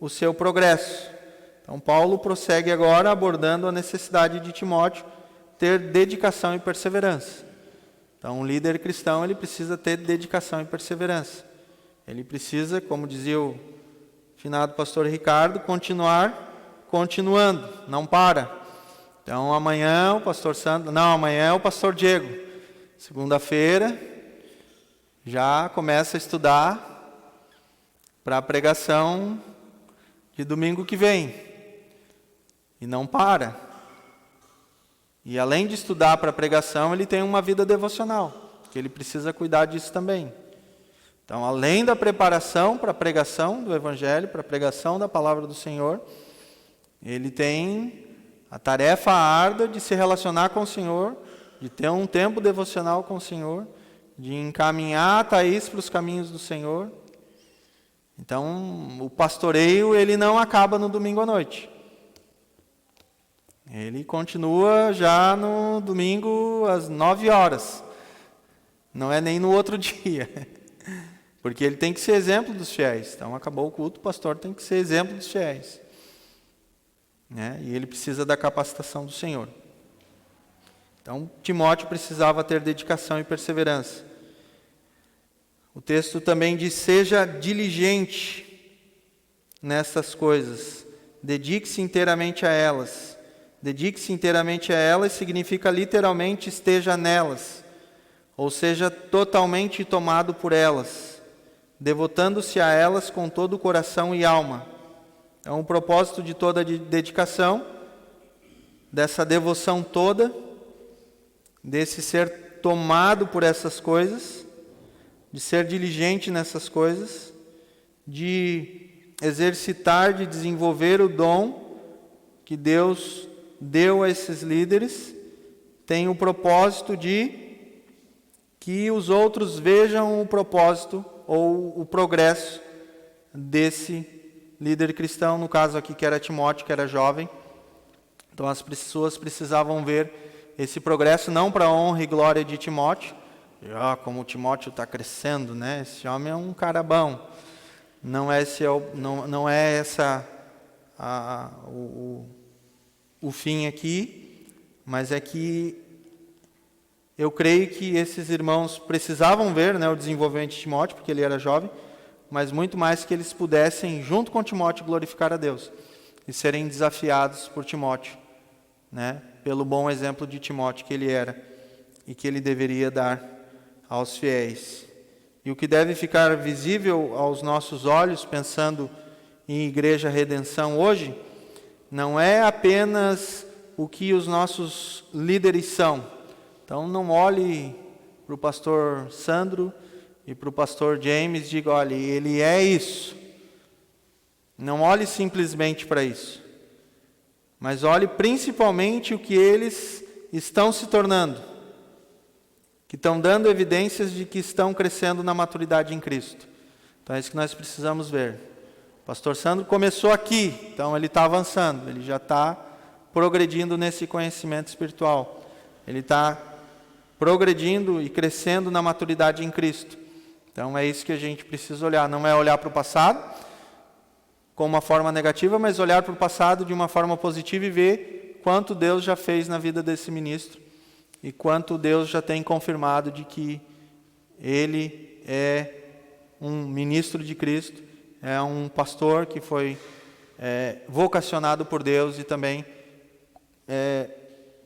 o seu progresso. Então Paulo prossegue agora abordando a necessidade de Timóteo ter dedicação e perseverança. Então um líder cristão ele precisa ter dedicação e perseverança. Ele precisa, como dizia o finado pastor Ricardo, continuando, não para. Então amanhã o pastor Sandro, não, amanhã é o pastor Diego. Segunda-feira já começa a estudar para a pregação de domingo que vem. E não para. E além de estudar para a pregação, ele tem uma vida devocional, que ele precisa cuidar disso também. Então, além da preparação para a pregação do Evangelho, para a pregação da Palavra do Senhor, ele tem a tarefa árdua de se relacionar com o Senhor, de ter um tempo devocional com o Senhor, de encaminhar a Thaís para os caminhos do Senhor. Então, o pastoreio, ele não acaba no domingo à noite. Ele continua já no domingo às 9 horas. Não é nem no outro dia. Porque ele tem que ser exemplo dos fiéis. Então, acabou o culto, o pastor tem que ser exemplo dos fiéis. Né? E ele precisa da capacitação do Senhor. Então, Timóteo precisava ter dedicação e perseverança. O texto também diz: seja diligente nessas coisas. Dedique-se inteiramente a elas. Dedique-se inteiramente a elas significa literalmente esteja nelas. Ou seja, totalmente tomado por elas, devotando-se a elas com todo o coração e alma. Então, o propósito de toda dedicação, dessa devoção toda, desse ser tomado por essas coisas, de ser diligente nessas coisas, de exercitar, de desenvolver o dom que Deus deu a esses líderes, tem o propósito de que os outros vejam o propósito ou o progresso desse líder cristão, no caso aqui que era Timóteo, que era jovem. Então as pessoas precisavam ver esse progresso, não para a honra e glória de Timóteo, como Timóteo está crescendo, né? Esse homem é um cara bom. Não é essa o fim aqui, mas é que eu creio que esses irmãos precisavam ver, né, o desenvolvimento de Timóteo, porque ele era jovem, mas muito mais que eles pudessem, junto com Timóteo, glorificar a Deus e serem desafiados por Timóteo, né, pelo bom exemplo de Timóteo que ele era e que ele deveria dar aos fiéis. E o que deve ficar visível aos nossos olhos, pensando em Igreja Redenção hoje, não é apenas o que os nossos líderes são. Então não olhe para o pastor Sandro e para o pastor James e diga: olha, ele é isso. Não olhe simplesmente para isso, mas olhe principalmente o que eles estão se tornando, que estão dando evidências de que estão crescendo na maturidade em Cristo. Então é isso que nós precisamos ver. O pastor Sandro começou aqui, então ele está avançando, ele já está progredindo nesse conhecimento espiritual. Ele está progredindo e crescendo na maturidade em Cristo. Então é isso que a gente precisa olhar. Não é olhar para o passado com uma forma negativa, mas olhar para o passado de uma forma positiva e ver quanto Deus já fez na vida desse ministro e quanto Deus já tem confirmado de que ele é um ministro de Cristo, é um pastor que foi vocacionado por Deus e também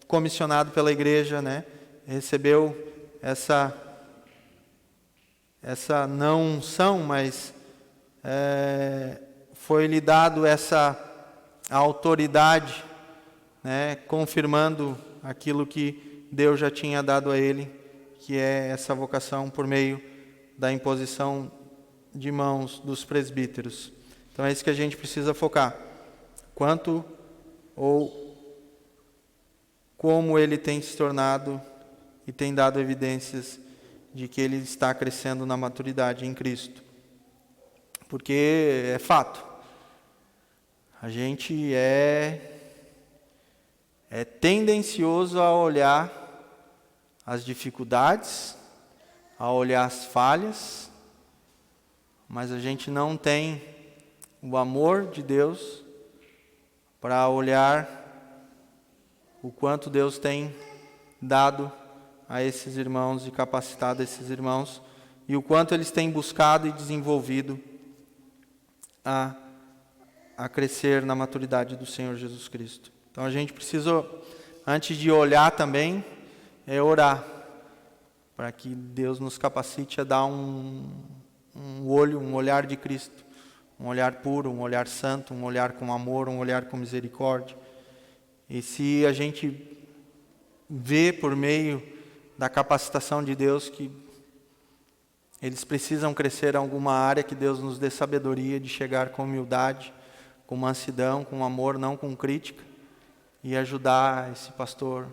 comissionado pela igreja, né? Recebeu essa não unção, mas foi-lhe dado essa autoridade, né? Confirmando aquilo que Deus já tinha dado a ele, que é essa vocação por meio da imposição de mãos dos presbíteros. Então é isso que a gente precisa focar. Quanto ou como ele tem se tornado e tem dado evidências de que ele está crescendo na maturidade em Cristo. Porque é fato. A gente é tendencioso a olhar as dificuldades, a olhar as falhas, mas a gente não tem o amor de Deus para olhar o quanto Deus tem dado a esses irmãos e capacitado esses irmãos e o quanto eles têm buscado e desenvolvido a crescer na maturidade do Senhor Jesus Cristo. Então a gente precisa, antes de olhar também, orar para que Deus nos capacite a dar um olhar de Cristo, um olhar puro, um olhar santo, um olhar com amor, um olhar com misericórdia. E se a gente vê por meio da capacitação de Deus que eles precisam crescer em alguma área, que Deus nos dê sabedoria de chegar com humildade, com mansidão, com amor, não com crítica, e ajudar esse pastor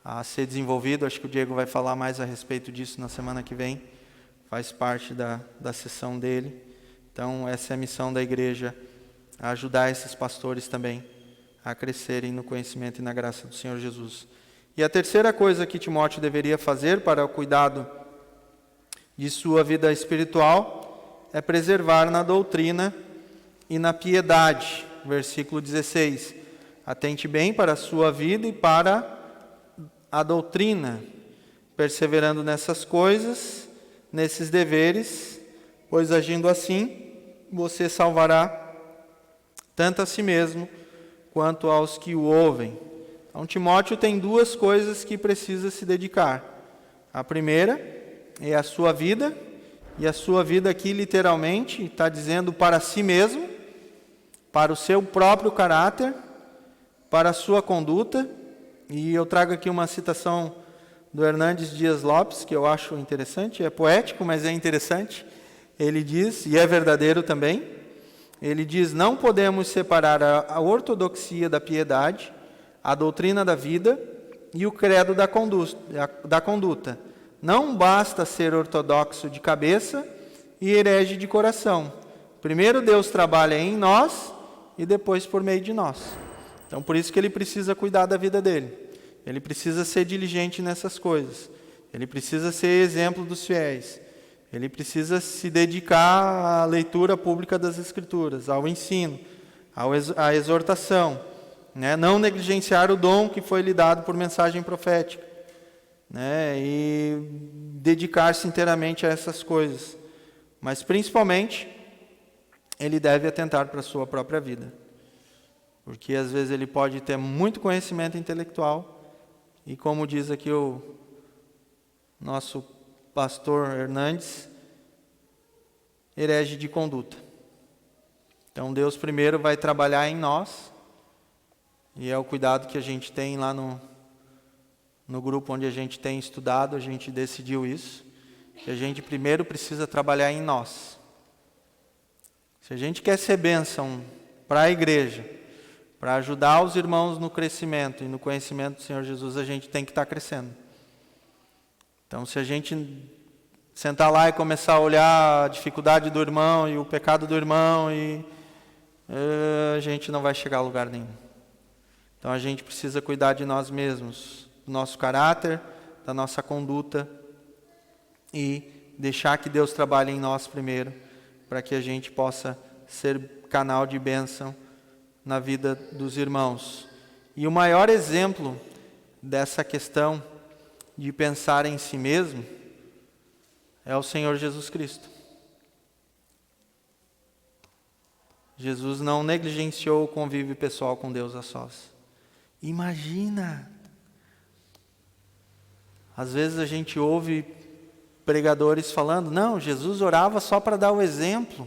a ser desenvolvido. Acho que o Diego vai falar mais a respeito disso na semana que vem, faz parte da sessão dele. Então essa é a missão da igreja, a ajudar esses pastores também a crescerem no conhecimento e na graça do Senhor Jesus. E a terceira coisa que Timóteo deveria fazer para o cuidado de sua vida espiritual é preservar na doutrina e na piedade. Versículo 16. Atente bem para a sua vida e para a doutrina, perseverando nessas coisas, nesses deveres, pois agindo assim, você salvará tanto a si mesmo quanto aos que o ouvem. Então, Timóteo tem duas coisas que precisa se dedicar. A primeira é a sua vida, e a sua vida aqui literalmente está dizendo para si mesmo, para o seu próprio caráter, para a sua conduta. E eu trago aqui uma citação do Hernandes Dias Lopes, que eu acho interessante, é poético, mas é interessante. Ele diz, e é verdadeiro também, ele diz: não podemos separar a ortodoxia da piedade, a doutrina da vida e o credo da conduta. Não basta ser ortodoxo de cabeça e herege de coração. Primeiro Deus trabalha em nós e depois por meio de nós. Então, por isso que ele precisa cuidar da vida dele. Ele precisa ser diligente nessas coisas. Ele precisa ser exemplo dos fiéis. Ele precisa se dedicar à leitura pública das Escrituras, ao ensino, à exortação, né? Não negligenciar o dom que foi lhe dado por mensagem profética, né? E dedicar-se inteiramente a essas coisas. Mas, principalmente, ele deve atentar para a sua própria vida. Porque, às vezes, ele pode ter muito conhecimento intelectual e, como diz aqui o nosso pastor Hernandes, herege de conduta. Então, Deus primeiro vai trabalhar em nós, e é o cuidado que a gente tem lá no grupo onde a gente tem estudado, a gente decidiu isso, que a gente primeiro precisa trabalhar em nós. Se a gente quer ser bênção para a igreja, para ajudar os irmãos no crescimento e no conhecimento do Senhor Jesus, a gente tem que estar crescendo. Então, se a gente sentar lá e começar a olhar a dificuldade do irmão e o pecado do irmão, a gente não vai chegar a lugar nenhum. Então, a gente precisa cuidar de nós mesmos, do nosso caráter, da nossa conduta, e deixar que Deus trabalhe em nós primeiro, para que a gente possa ser canal de bênção na vida dos irmãos. E o maior exemplo dessa questão de pensar em si mesmo é o Senhor Jesus Cristo. Jesus não negligenciou o convívio pessoal com Deus a sós. Imagina! Às vezes a gente ouve pregadores falando: não, Jesus orava só para dar o exemplo.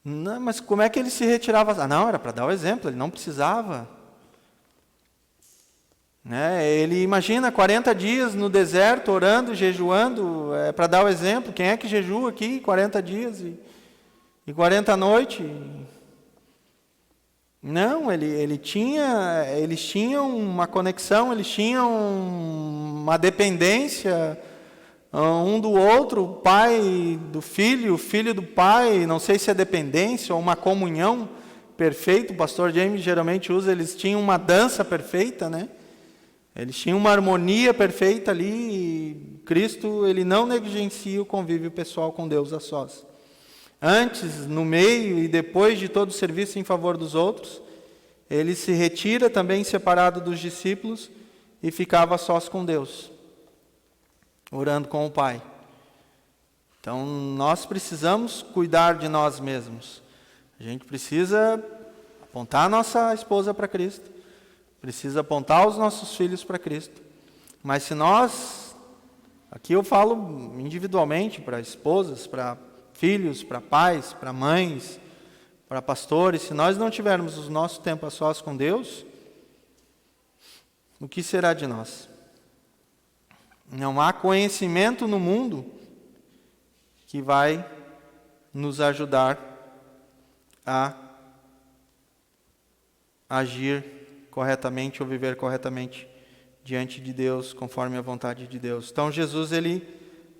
Não, mas como é que ele se retirava? Ah, não, era para dar o exemplo, ele não precisava. Né? Ele imagina 40 dias no deserto, orando, jejuando, para dar o exemplo. Quem é que jejua aqui 40 dias e 40 noites? Não, eles tinham uma conexão, eles tinham uma dependência um do outro, o pai do filho, o filho do pai, não sei se é dependência ou uma comunhão perfeita. O pastor James geralmente usa, eles tinham uma dança perfeita, né? Eles tinham uma harmonia perfeita ali, e Cristo, ele não negligencia o convívio pessoal com Deus a sós. Antes, no meio e depois de todo o serviço em favor dos outros, ele se retira também separado dos discípulos e ficava a sós com Deus, orando com o Pai. Então, nós precisamos cuidar de nós mesmos. A gente precisa apontar a nossa esposa para Cristo, precisa apontar os nossos filhos para Cristo. Mas se nós, aqui eu falo individualmente para esposas, para filhos, para pais, para mães, para pastores, se nós não tivermos o nosso tempo a sós com Deus, o que será de nós? Não há conhecimento no mundo que vai nos ajudar a agir corretamente ou viver corretamente diante de Deus, conforme a vontade de Deus. Então, Jesus, ele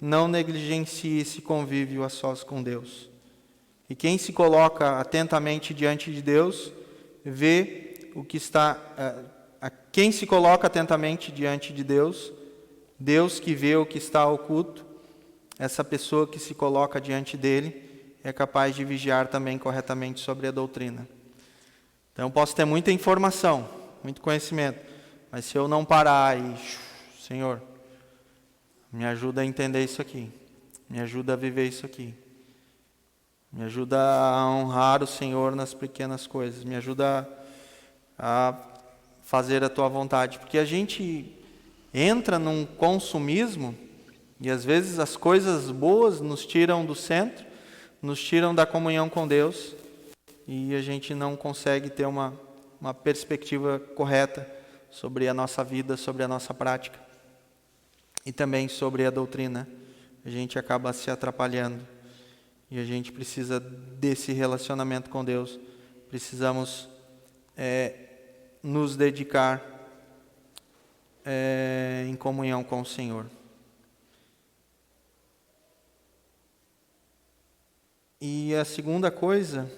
não negligencia esse convívio a sós com Deus. E quem se coloca atentamente diante de Deus, vê o que está... Quem se coloca atentamente diante de Deus, Deus que vê o que está oculto, essa pessoa que se coloca diante dele é capaz de vigiar também corretamente sobre a doutrina. Então, eu posso ter muita informação, muito conhecimento, mas se eu não parar e, Senhor, me ajuda a entender isso aqui, me ajuda a viver isso aqui, me ajuda a honrar o Senhor nas pequenas coisas, me ajuda a fazer a Tua vontade, porque a gente entra num consumismo e às vezes as coisas boas nos tiram do centro, nos tiram da comunhão com Deus e a gente não consegue ter uma perspectiva correta sobre a nossa vida, sobre a nossa prática e também sobre a doutrina. A gente acaba se atrapalhando e a gente precisa desse relacionamento com Deus. Precisamos nos dedicar em comunhão com o Senhor. E a segunda coisa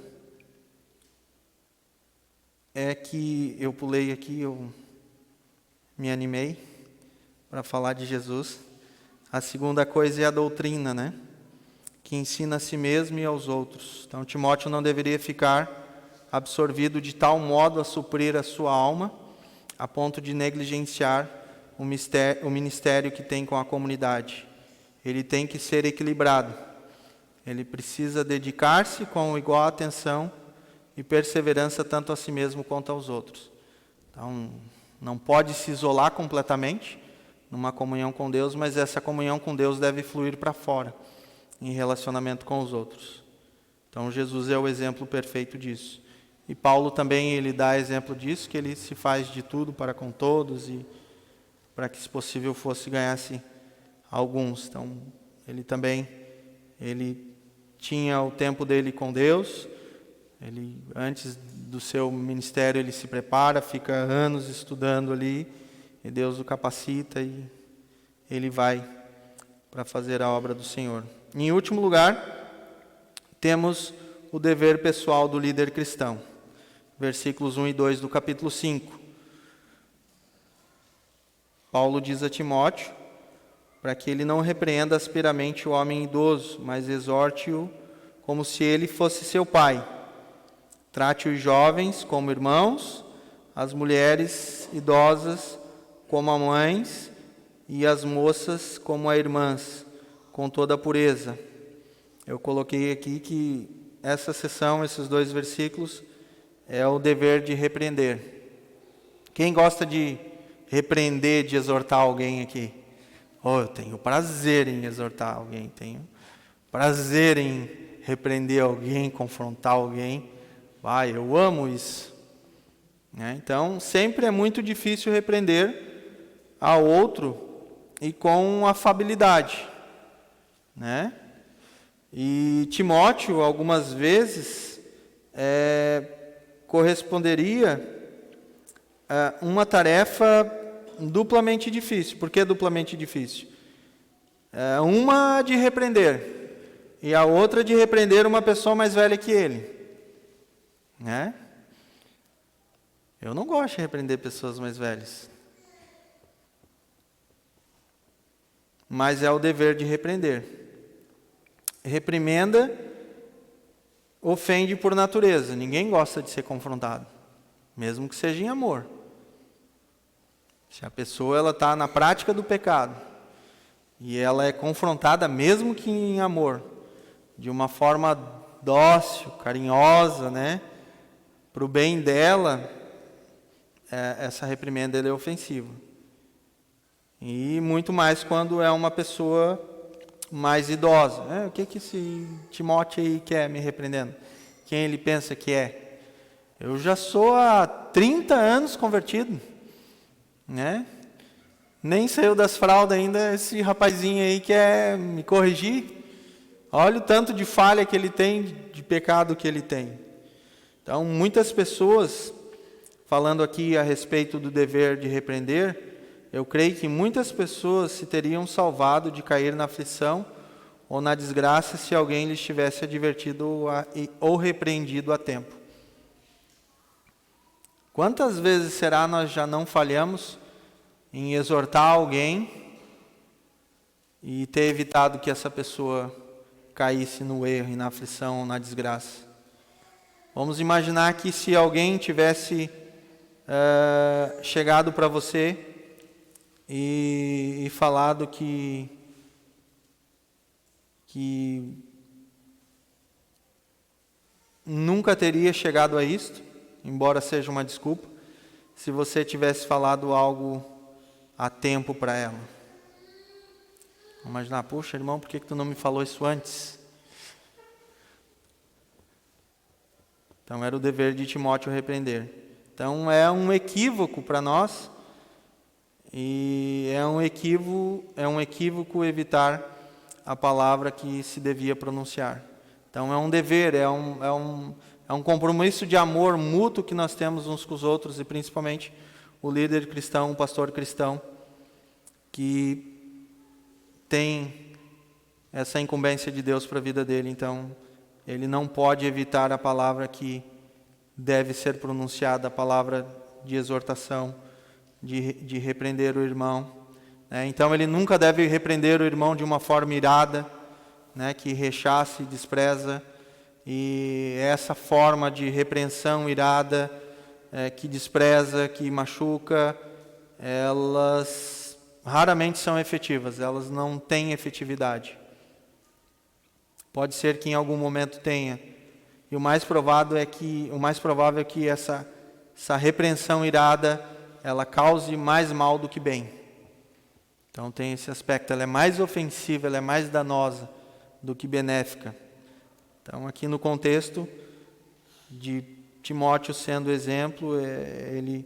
é que eu pulei aqui, eu me animei para falar de Jesus. A segunda coisa é a doutrina, né? Que ensina a si mesmo e aos outros. Então, Timóteo não deveria ficar absorvido de tal modo a suprir a sua alma, a ponto de negligenciar o ministério que tem com a comunidade. Ele tem que ser equilibrado. Ele precisa dedicar-se com igual atenção e perseverança tanto a si mesmo quanto aos outros. Então, não pode se isolar completamente numa comunhão com Deus, mas essa comunhão com Deus deve fluir para fora, em relacionamento com os outros. Então, Jesus é o exemplo perfeito disso. E Paulo também, ele dá exemplo disso, que ele se faz de tudo para com todos e para que, se possível, ganhasse alguns. Então, ele tinha o tempo dele com Deus. Ele, antes do seu ministério, ele se prepara, fica anos estudando ali, e Deus o capacita e ele vai para fazer a obra do Senhor. Em último lugar, temos o dever pessoal do líder cristão. Versículos 1 e 2 do capítulo 5. Paulo diz a Timóteo, para que ele não repreenda asperamente o homem idoso, mas exorte-o como se ele fosse seu pai. Trate os jovens como irmãos, as mulheres idosas como a mães e as moças como a irmãs, com toda a pureza. Eu coloquei aqui que essa seção, esses 2 versículos, é o dever de repreender. Quem gosta de repreender, de exortar alguém aqui? Eu tenho prazer em exortar alguém, tenho prazer em repreender alguém, confrontar alguém. Eu amo isso. Então, sempre é muito difícil repreender ao outro e com afabilidade, né? E Timóteo, algumas vezes, corresponderia a uma tarefa duplamente difícil. Por que duplamente difícil? Uma de repreender e a outra de repreender uma pessoa mais velha que ele, né? Eu não gosto de repreender pessoas mais velhas, mas é o dever de repreender. Reprimenda ofende por natureza. Ninguém gosta de ser confrontado, mesmo que seja em amor. Se a pessoa está na prática do pecado e ela é confrontada, mesmo que em amor, de uma forma dócil, carinhosa, né, para o bem dela, essa reprimenda é ofensiva. E muito mais quando é uma pessoa mais idosa. O que esse Timóteo aí quer me repreendendo? Quem ele pensa que é? Eu já sou há 30 anos convertido, né? Nem saiu das fraldas ainda, esse rapazinho aí quer me corrigir. Olha o tanto de falha que ele tem, de pecado que ele tem. Então, muitas pessoas, falando aqui a respeito do dever de repreender, eu creio que muitas pessoas se teriam salvado de cair na aflição ou na desgraça se alguém lhes tivesse advertido ou repreendido a tempo. Quantas vezes será nós já não falhamos em exortar alguém e ter evitado que essa pessoa caísse no erro e na aflição, na desgraça? Vamos imaginar que se alguém tivesse chegado para você e falado que nunca teria chegado a isto, embora seja uma desculpa, se você tivesse falado algo a tempo para ela. Vamos imaginar, puxa, irmão, por que tu não me falou isso antes? Então era o dever de Timóteo repreender. Então é um equívoco para nós, e é um equívoco evitar a palavra que se devia pronunciar. Então é um dever, é um compromisso de amor mútuo que nós temos uns com os outros, e principalmente o líder cristão, o pastor cristão, que tem essa incumbência de Deus para a vida dele. Então ele não pode evitar a palavra que deve ser pronunciada, a palavra de exortação, de repreender o irmão. Então ele nunca deve repreender o irmão de uma forma irada, que rechaça e despreza. E essa forma de repreensão irada, que despreza, que machuca, elas raramente são efetivas, elas não têm efetividade. Pode ser que em algum momento tenha, e o mais provável é que essa repreensão irada, ela cause mais mal do que bem. Então tem esse aspecto, ela é mais ofensiva, ela é mais danosa do que benéfica. Então aqui no contexto de Timóteo sendo exemplo, ele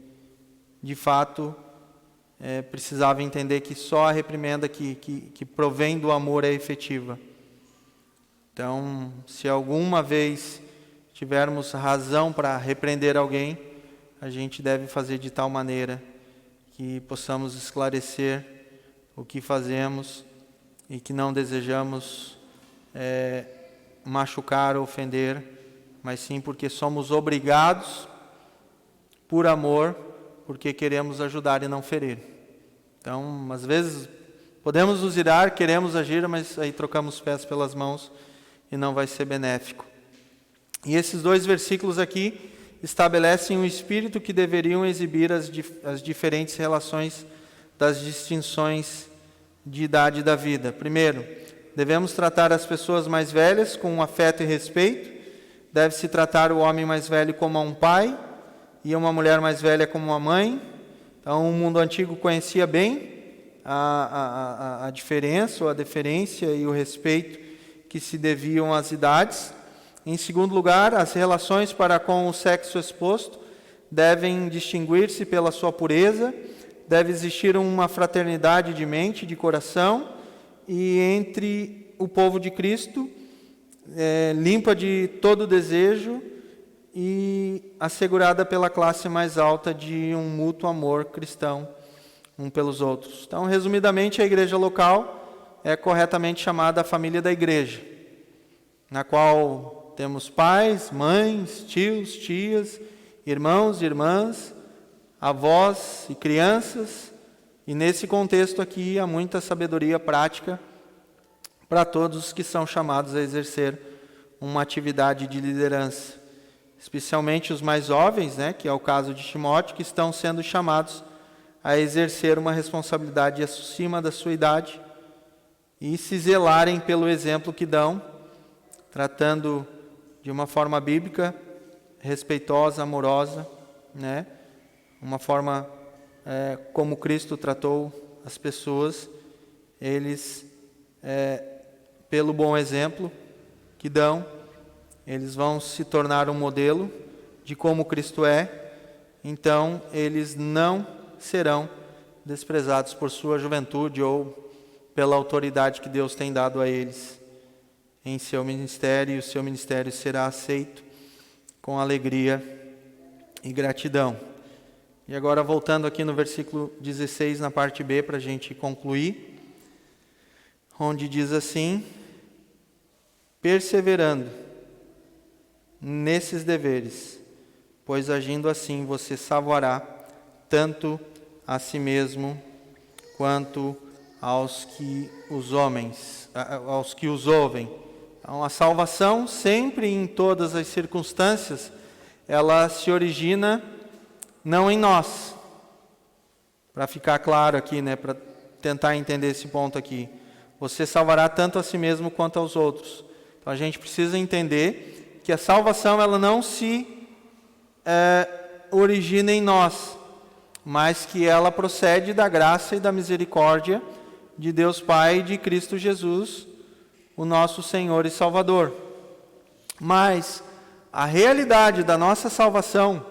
de fato precisava entender que só a reprimenda que provém do amor é efetiva. Então, se alguma vez tivermos razão para repreender alguém, a gente deve fazer de tal maneira que possamos esclarecer o que fazemos e que não desejamos machucar ou ofender, mas sim porque somos obrigados por amor, porque queremos ajudar e não ferir. Então, às vezes, podemos nos irar, queremos agir, mas aí trocamos os pés pelas mãos e não vai ser benéfico. E esses 2 versículos aqui estabelecem o espírito que deveriam exibir as diferentes relações das distinções de idade da vida. Primeiro, devemos tratar as pessoas mais velhas com afeto e respeito. Deve-se tratar o homem mais velho como um pai e uma mulher mais velha como uma mãe. Então, o mundo antigo conhecia bem a diferença, ou a deferência e o respeito que se deviam às idades. Em segundo lugar, as relações para com o sexo exposto devem distinguir-se pela sua pureza. Deve existir uma fraternidade de mente, de coração, e entre o povo de Cristo, limpa de todo desejo e assegurada pela classe mais alta de um mútuo amor cristão um pelos outros. Então, resumidamente, a igreja local é corretamente chamada a família da igreja, na qual temos pais, mães, tios, tias, irmãos, irmãs, avós e crianças, e nesse contexto aqui há muita sabedoria prática para todos que são chamados a exercer uma atividade de liderança, especialmente os mais jovens, que é o caso de Timóteo, que estão sendo chamados a exercer uma responsabilidade acima da sua idade e se zelarem pelo exemplo que dão, tratando de uma forma bíblica, respeitosa, amorosa, uma forma como Cristo tratou as pessoas. Eles, pelo bom exemplo que dão, eles vão se tornar um modelo de como Cristo é. Então, eles não serão desprezados por sua juventude ou pela autoridade que Deus tem dado a eles em seu ministério, e o seu ministério será aceito com alegria e gratidão. E agora, voltando aqui no versículo 16, na parte B, para a gente concluir, onde diz assim: perseverando nesses deveres, pois agindo assim você salvará tanto a si mesmo quanto aos que os ouvem. Então, a salvação, sempre em todas as circunstâncias, ela se origina não em nós. Para ficar claro aqui, para tentar entender esse ponto aqui. Você salvará tanto a si mesmo quanto aos outros. Então a gente precisa entender que a salvação ela não se origina em nós, mas que ela procede da graça e da misericórdia de Deus Pai e de Cristo Jesus, o nosso Senhor e Salvador. Mas a realidade da nossa salvação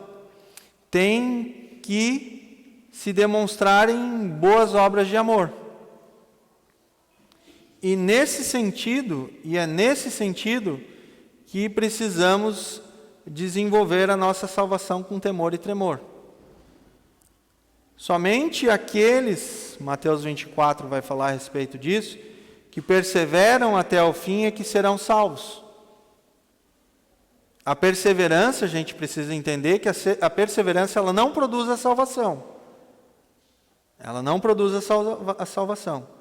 tem que se demonstrar em boas obras de amor. E é nesse sentido que precisamos desenvolver a nossa salvação com temor e tremor. Somente aqueles, Mateus 24 vai falar a respeito disso, que perseveram até o fim é que serão salvos. A perseverança, a gente precisa entender que a perseverança ela não produz a salvação. Ela não produz a salvação.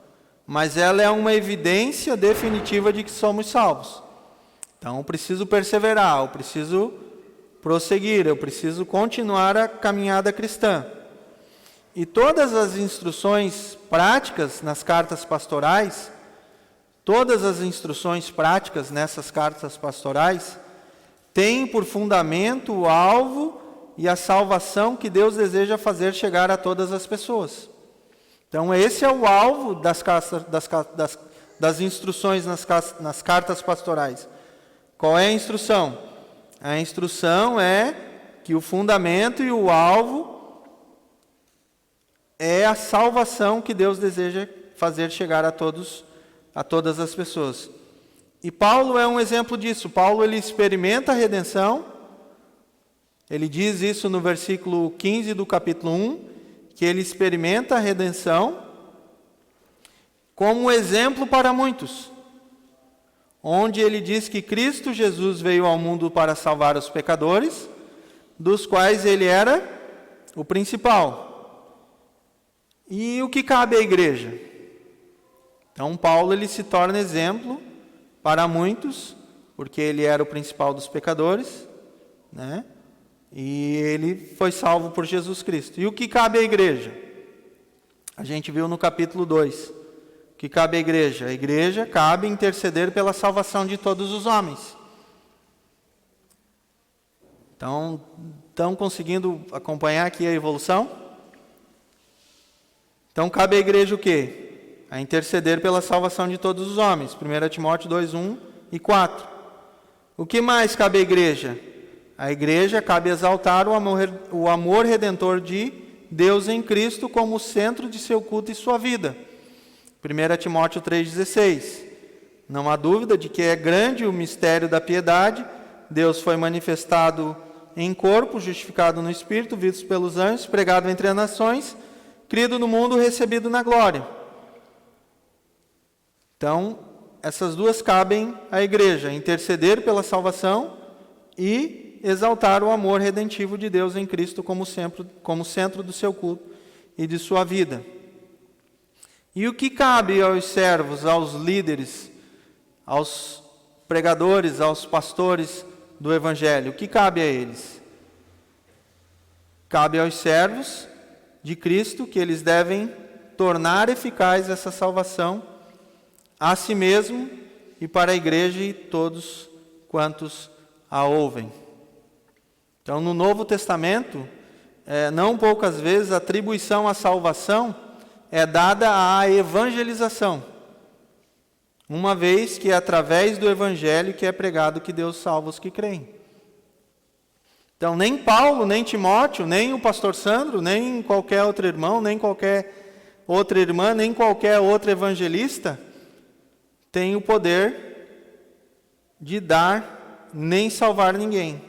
Mas ela é uma evidência definitiva de que somos salvos. Então eu preciso perseverar, eu preciso prosseguir, eu preciso continuar a caminhada cristã. E todas as instruções práticas nas cartas pastorais, todas as instruções práticas nessas cartas pastorais, têm por fundamento o alvo e a salvação que Deus deseja fazer chegar a todas as pessoas. Então esse é o alvo das instruções nas cartas pastorais. Qual é a instrução? A instrução é que o fundamento e o alvo é a salvação que Deus deseja fazer chegar a todas as pessoas. E Paulo é um exemplo disso. Paulo ele experimenta a redenção. Ele diz isso no versículo 15 do capítulo 1, que ele experimenta a redenção como exemplo para muitos. Onde ele diz que Cristo Jesus veio ao mundo para salvar os pecadores, dos quais ele era o principal. E o que cabe à igreja? Então Paulo ele se torna exemplo para muitos, porque ele era o principal dos pecadores, E ele foi salvo por Jesus Cristo. E o que cabe à igreja? A gente viu no capítulo 2. O que cabe à igreja? A igreja cabe interceder pela salvação de todos os homens. Então, estão conseguindo acompanhar aqui a evolução? Então, cabe à igreja o quê? A interceder pela salvação de todos os homens. 1 Timóteo 2, 1 e 4. O que mais cabe à igreja? A igreja cabe exaltar o amor redentor de Deus em Cristo como centro de seu culto e sua vida. 1 Timóteo 3,16. Não há dúvida de que é grande o mistério da piedade. Deus foi manifestado em corpo, justificado no Espírito, visto pelos anjos, pregado entre as nações, crido no mundo, recebido na glória. Então, essas duas cabem à igreja: interceder pela salvação e exaltar o amor redentivo de Deus em Cristo como centro do seu culto e de sua vida. E o que cabe aos servos, aos líderes, aos pregadores, aos pastores do Evangelho? O que cabe a eles? Cabe aos servos de Cristo que eles devem tornar eficaz essa salvação a si mesmo e para a igreja e todos quantos a ouvem. Então, no Novo Testamento, não poucas vezes a atribuição à salvação é dada à evangelização, uma vez que é através do Evangelho que é pregado que Deus salva os que creem. Então, nem Paulo, nem Timóteo, nem o pastor Sandro, nem qualquer outro irmão, nem qualquer outra irmã, nem qualquer outro evangelista tem o poder de dar nem salvar ninguém.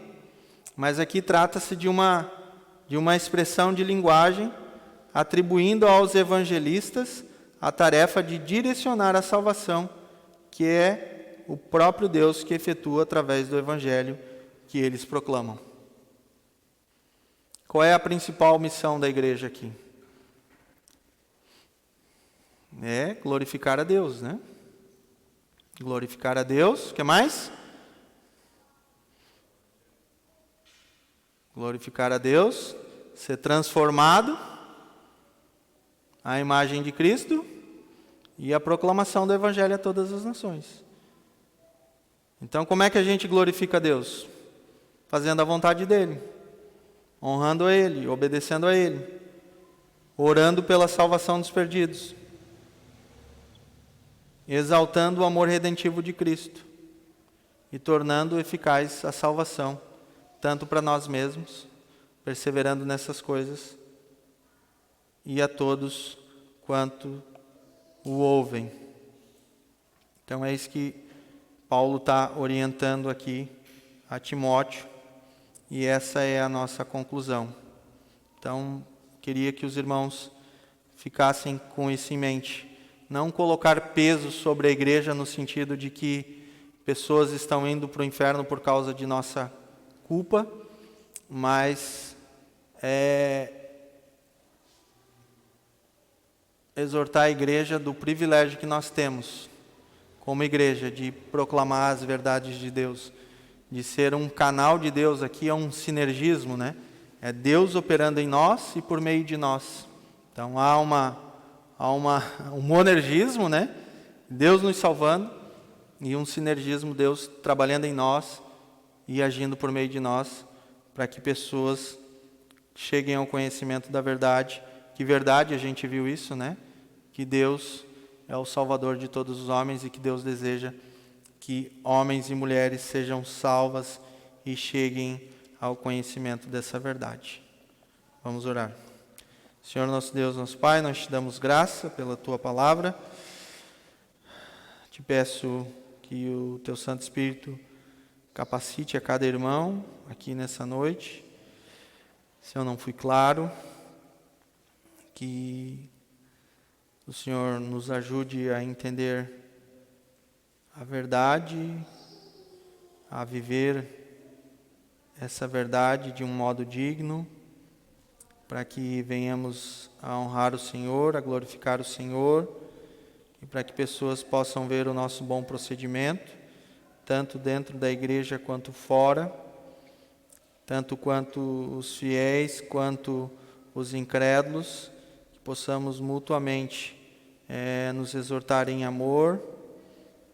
Mas aqui trata-se de uma expressão de linguagem atribuindo aos evangelistas a tarefa de direcionar a salvação, que é o próprio Deus que efetua através do evangelho que eles proclamam. Qual é a principal missão da igreja aqui? É glorificar a Deus, né? Glorificar a Deus. O que mais? Glorificar a Deus, ser transformado à imagem de Cristo e a proclamação do evangelho a todas as nações. Então, como é que a gente glorifica a Deus? Fazendo a vontade dEle, honrando a Ele, obedecendo a Ele, orando pela salvação dos perdidos, exaltando o amor redentivo de Cristo e tornando eficaz a salvação, tanto para nós mesmos, perseverando nessas coisas, e a todos quanto o ouvem. Então é isso que Paulo está orientando aqui a Timóteo, e essa é a nossa conclusão. Então, queria que os irmãos ficassem com isso em mente. Não colocar peso sobre a igreja no sentido de que pessoas estão indo para o inferno por causa de nossa culpa, mas exortar a igreja do privilégio que nós temos como igreja de proclamar as verdades de Deus, de ser um canal de Deus. Aqui é um sinergismo, né? É Deus operando em nós e por meio de nós. Então há um monergismo, né? Deus nos salvando, e um sinergismo, Deus trabalhando em nós e agindo por meio de nós, para que pessoas cheguem ao conhecimento da verdade. Que verdade, a gente viu isso, né? Que Deus é o Salvador de todos os homens e que Deus deseja que homens e mulheres sejam salvas e cheguem ao conhecimento dessa verdade. Vamos orar. Senhor nosso Deus, nosso Pai, nós te damos graça pela Tua palavra. Te peço que o Teu Santo Espírito capacite a cada irmão aqui nessa noite. Se eu não fui claro, que o Senhor nos ajude a entender a verdade, a viver essa verdade de um modo digno, para que venhamos a honrar o Senhor, a glorificar o Senhor, e para que pessoas possam ver o nosso bom procedimento, tanto dentro da igreja quanto fora, tanto quanto os fiéis, quanto os incrédulos, que possamos mutuamente nos exortar em amor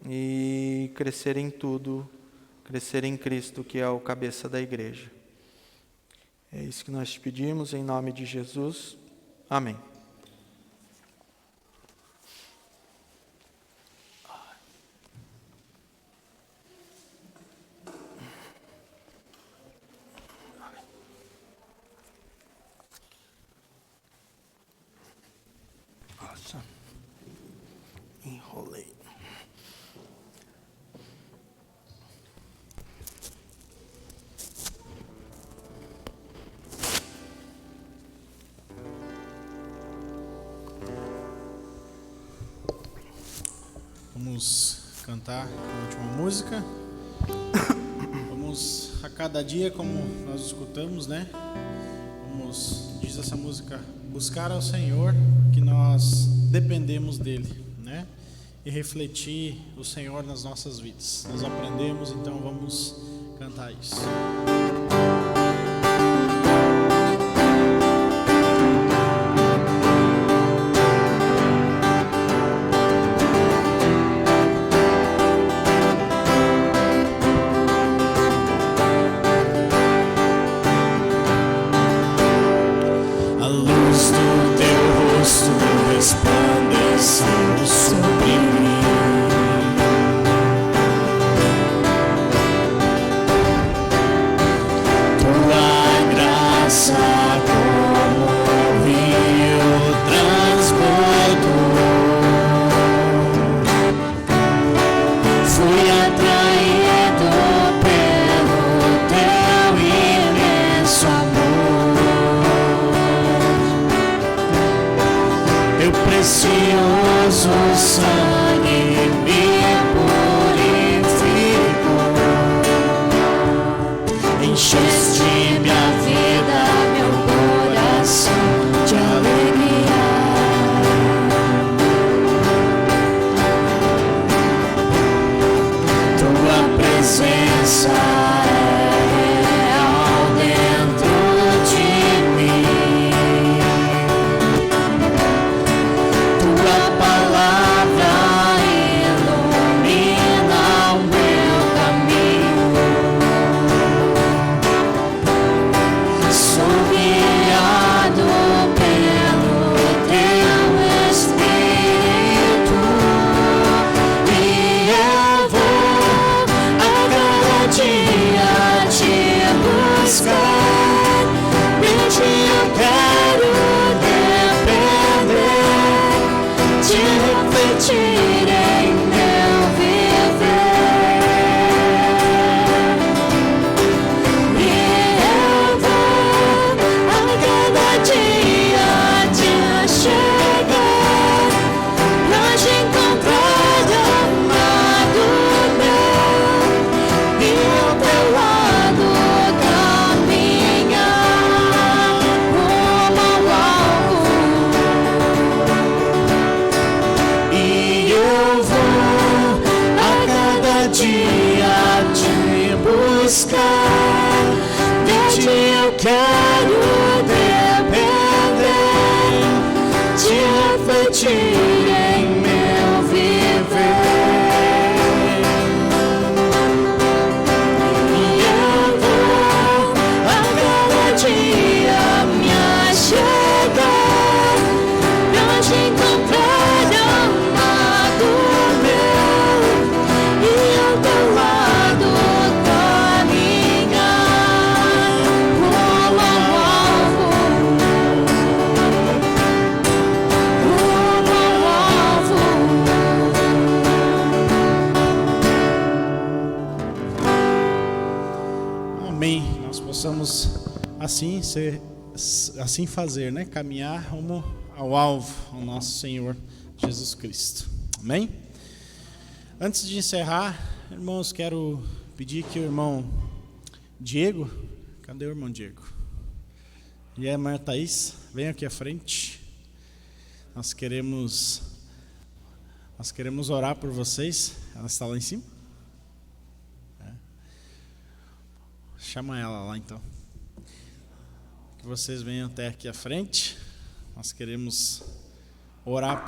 e crescer em tudo, crescer em Cristo, que é o cabeça da igreja. É isso que nós te pedimos, em nome de Jesus. Amém. Nossa, enrolei. Vamos cantar a última música. Vamos a cada dia, como nós escutamos, né? Vamos, diz essa música, buscar ao Senhor, que nós dependemos dele, né? E refletir o Senhor nas nossas vidas. Nós aprendemos, então vamos cantar isso. Resplandecendo sobre mim, dia te buscar, de ti eu quero depender, te refletir em meu viver. E eu vou a cada dia me achegar pra te encontrar ao lado meu e ao teu lado caminhar rumo ao alvo, rumo ao alvo. Amém. Nós possamos assim fazer, né? Caminhar rumo ao alvo, ao nosso Senhor Jesus Cristo. Amém? Antes de encerrar, irmãos, quero pedir que o irmão Diego, cadê o irmão Diego? E a irmã Thaís, venham aqui à frente. Nós queremos orar por vocês. Ela está lá em cima? Chama ela lá então. Que vocês venham até aqui à frente. Nós queremos orar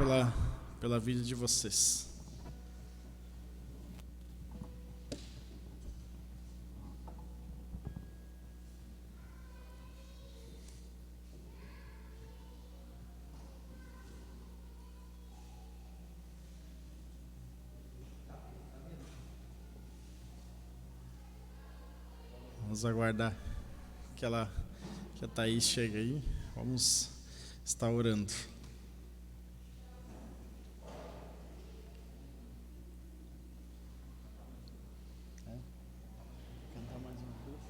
pela vida de vocês. Vamos aguardar que a Thaís chegue aí. Vamos estar orando. Cantar mais uma vez.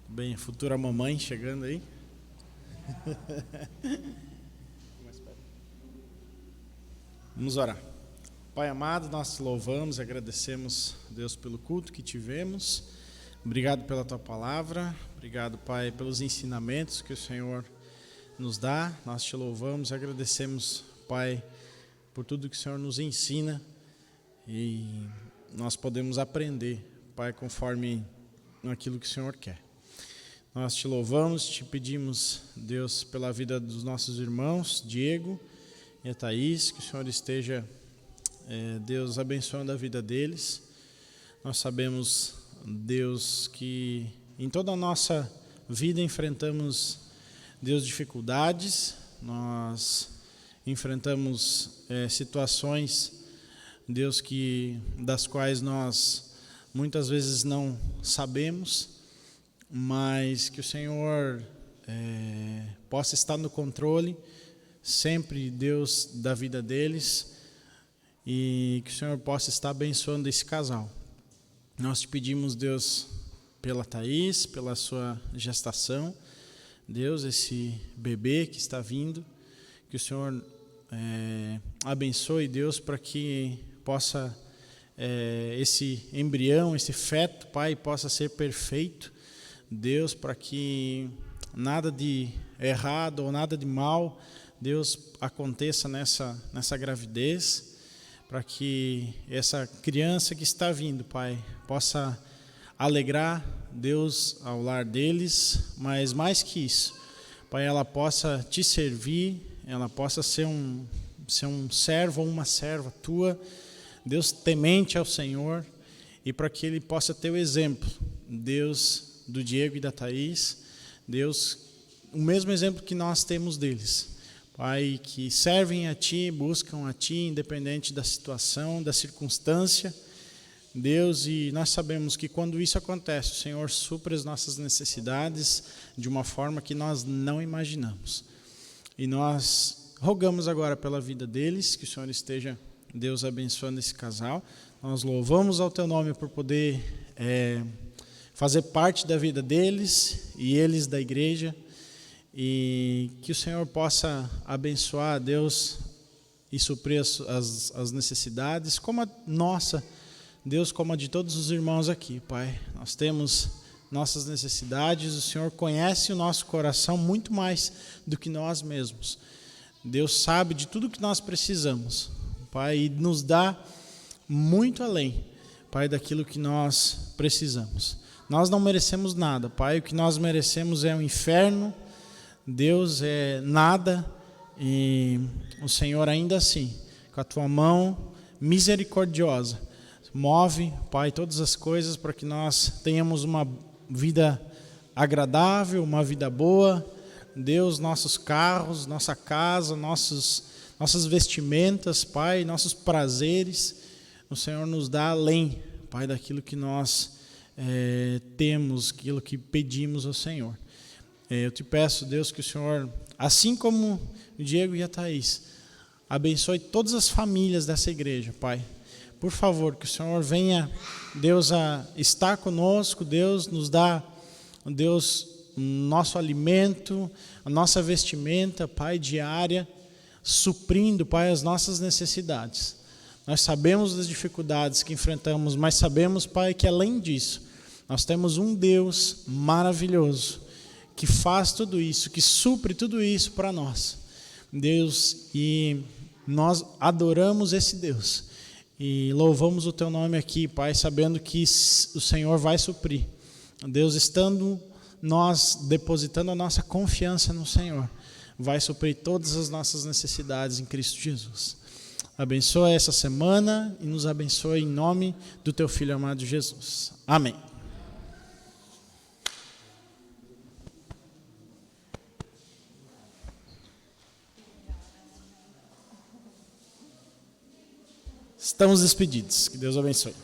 Bem, futura mamãe chegando aí. Vamos orar. Pai amado, nós te louvamos e agradecemos, Deus, pelo culto que tivemos. Obrigado pela tua palavra. Obrigado, Pai, pelos ensinamentos que o Senhor nos dá. Nós te louvamos e agradecemos, Pai, por tudo que o Senhor nos ensina. E nós podemos aprender, Pai, conforme aquilo que o Senhor quer. Nós te louvamos, te pedimos, Deus, pela vida dos nossos irmãos, Diego e a Thaís, que o Senhor esteja, Deus, abençoando a vida deles. Nós sabemos, Deus, que em toda a nossa vida enfrentamos, Deus, dificuldades, nós enfrentamos situações, Deus, das quais nós muitas vezes não sabemos, mas que o Senhor possa estar no controle sempre, Deus, da vida deles, e que o Senhor possa estar abençoando esse casal. Nós te pedimos, Deus, pela Thaís, pela sua gestação, Deus, esse bebê que está vindo, que o Senhor abençoe, Deus, para que possa esse embrião, esse feto, Pai, possa ser perfeito, Deus, para que nada de errado ou nada de mal, Deus, aconteça nessa gravidez, para que essa criança que está vindo, Pai, possa alegrar, Deus, ao lar deles, mas mais que isso, Pai, ela possa te servir, ela possa ser um servo ou uma serva tua, Deus, temente ao Senhor, e para que ele possa ter o exemplo, Deus, do Diego e da Thaís, Deus, o mesmo exemplo que nós temos deles, Pai, que servem a Ti, buscam a Ti, independente da situação, da circunstância, Deus, e nós sabemos que quando isso acontece, o Senhor supre as nossas necessidades de uma forma que nós não imaginamos, e nós rogamos agora pela vida deles, que o Senhor esteja, Deus, abençoando esse casal. Nós louvamos ao Teu nome por poder fazer parte da vida deles e eles da igreja, e que o Senhor possa abençoar, Deus, e suprir as necessidades, como a nossa, Deus, como a de todos os irmãos aqui, Pai. Nós temos nossas necessidades, o Senhor conhece o nosso coração muito mais do que nós mesmos. Deus sabe de tudo que nós precisamos, Pai, e nos dá muito além, Pai, daquilo que nós precisamos. Nós não merecemos nada, Pai, o que nós merecemos é o inferno, Deus é nada, e o Senhor ainda assim, com a tua mão misericordiosa, move, Pai, todas as coisas para que nós tenhamos uma vida agradável, uma vida boa. Deus, nossos carros, nossa casa, nossas vestimentas, Pai, nossos prazeres, o Senhor nos dá além, Pai, daquilo que nós temos, aquilo que pedimos ao Senhor. Eu te peço, Deus, que o Senhor, assim como o Diego e a Thaís, abençoe todas as famílias dessa igreja, Pai. Por favor, que o Senhor venha, Deus, a estar conosco, Deus, nos dá, Deus, nosso alimento, a nossa vestimenta, Pai, diária, suprindo, Pai, as nossas necessidades. Nós sabemos das dificuldades que enfrentamos, mas sabemos, Pai, que além disso, nós temos um Deus maravilhoso, que faz tudo isso, que supre tudo isso para nós, Deus, e nós adoramos esse Deus, e louvamos o Teu nome aqui, Pai, sabendo que o Senhor vai suprir, Deus, estando nós depositando a nossa confiança no Senhor, vai suprir todas as nossas necessidades em Cristo Jesus. Abençoa essa semana e nos abençoa em nome do Teu Filho amado Jesus. Amém. Estamos despedidos. Que Deus abençoe.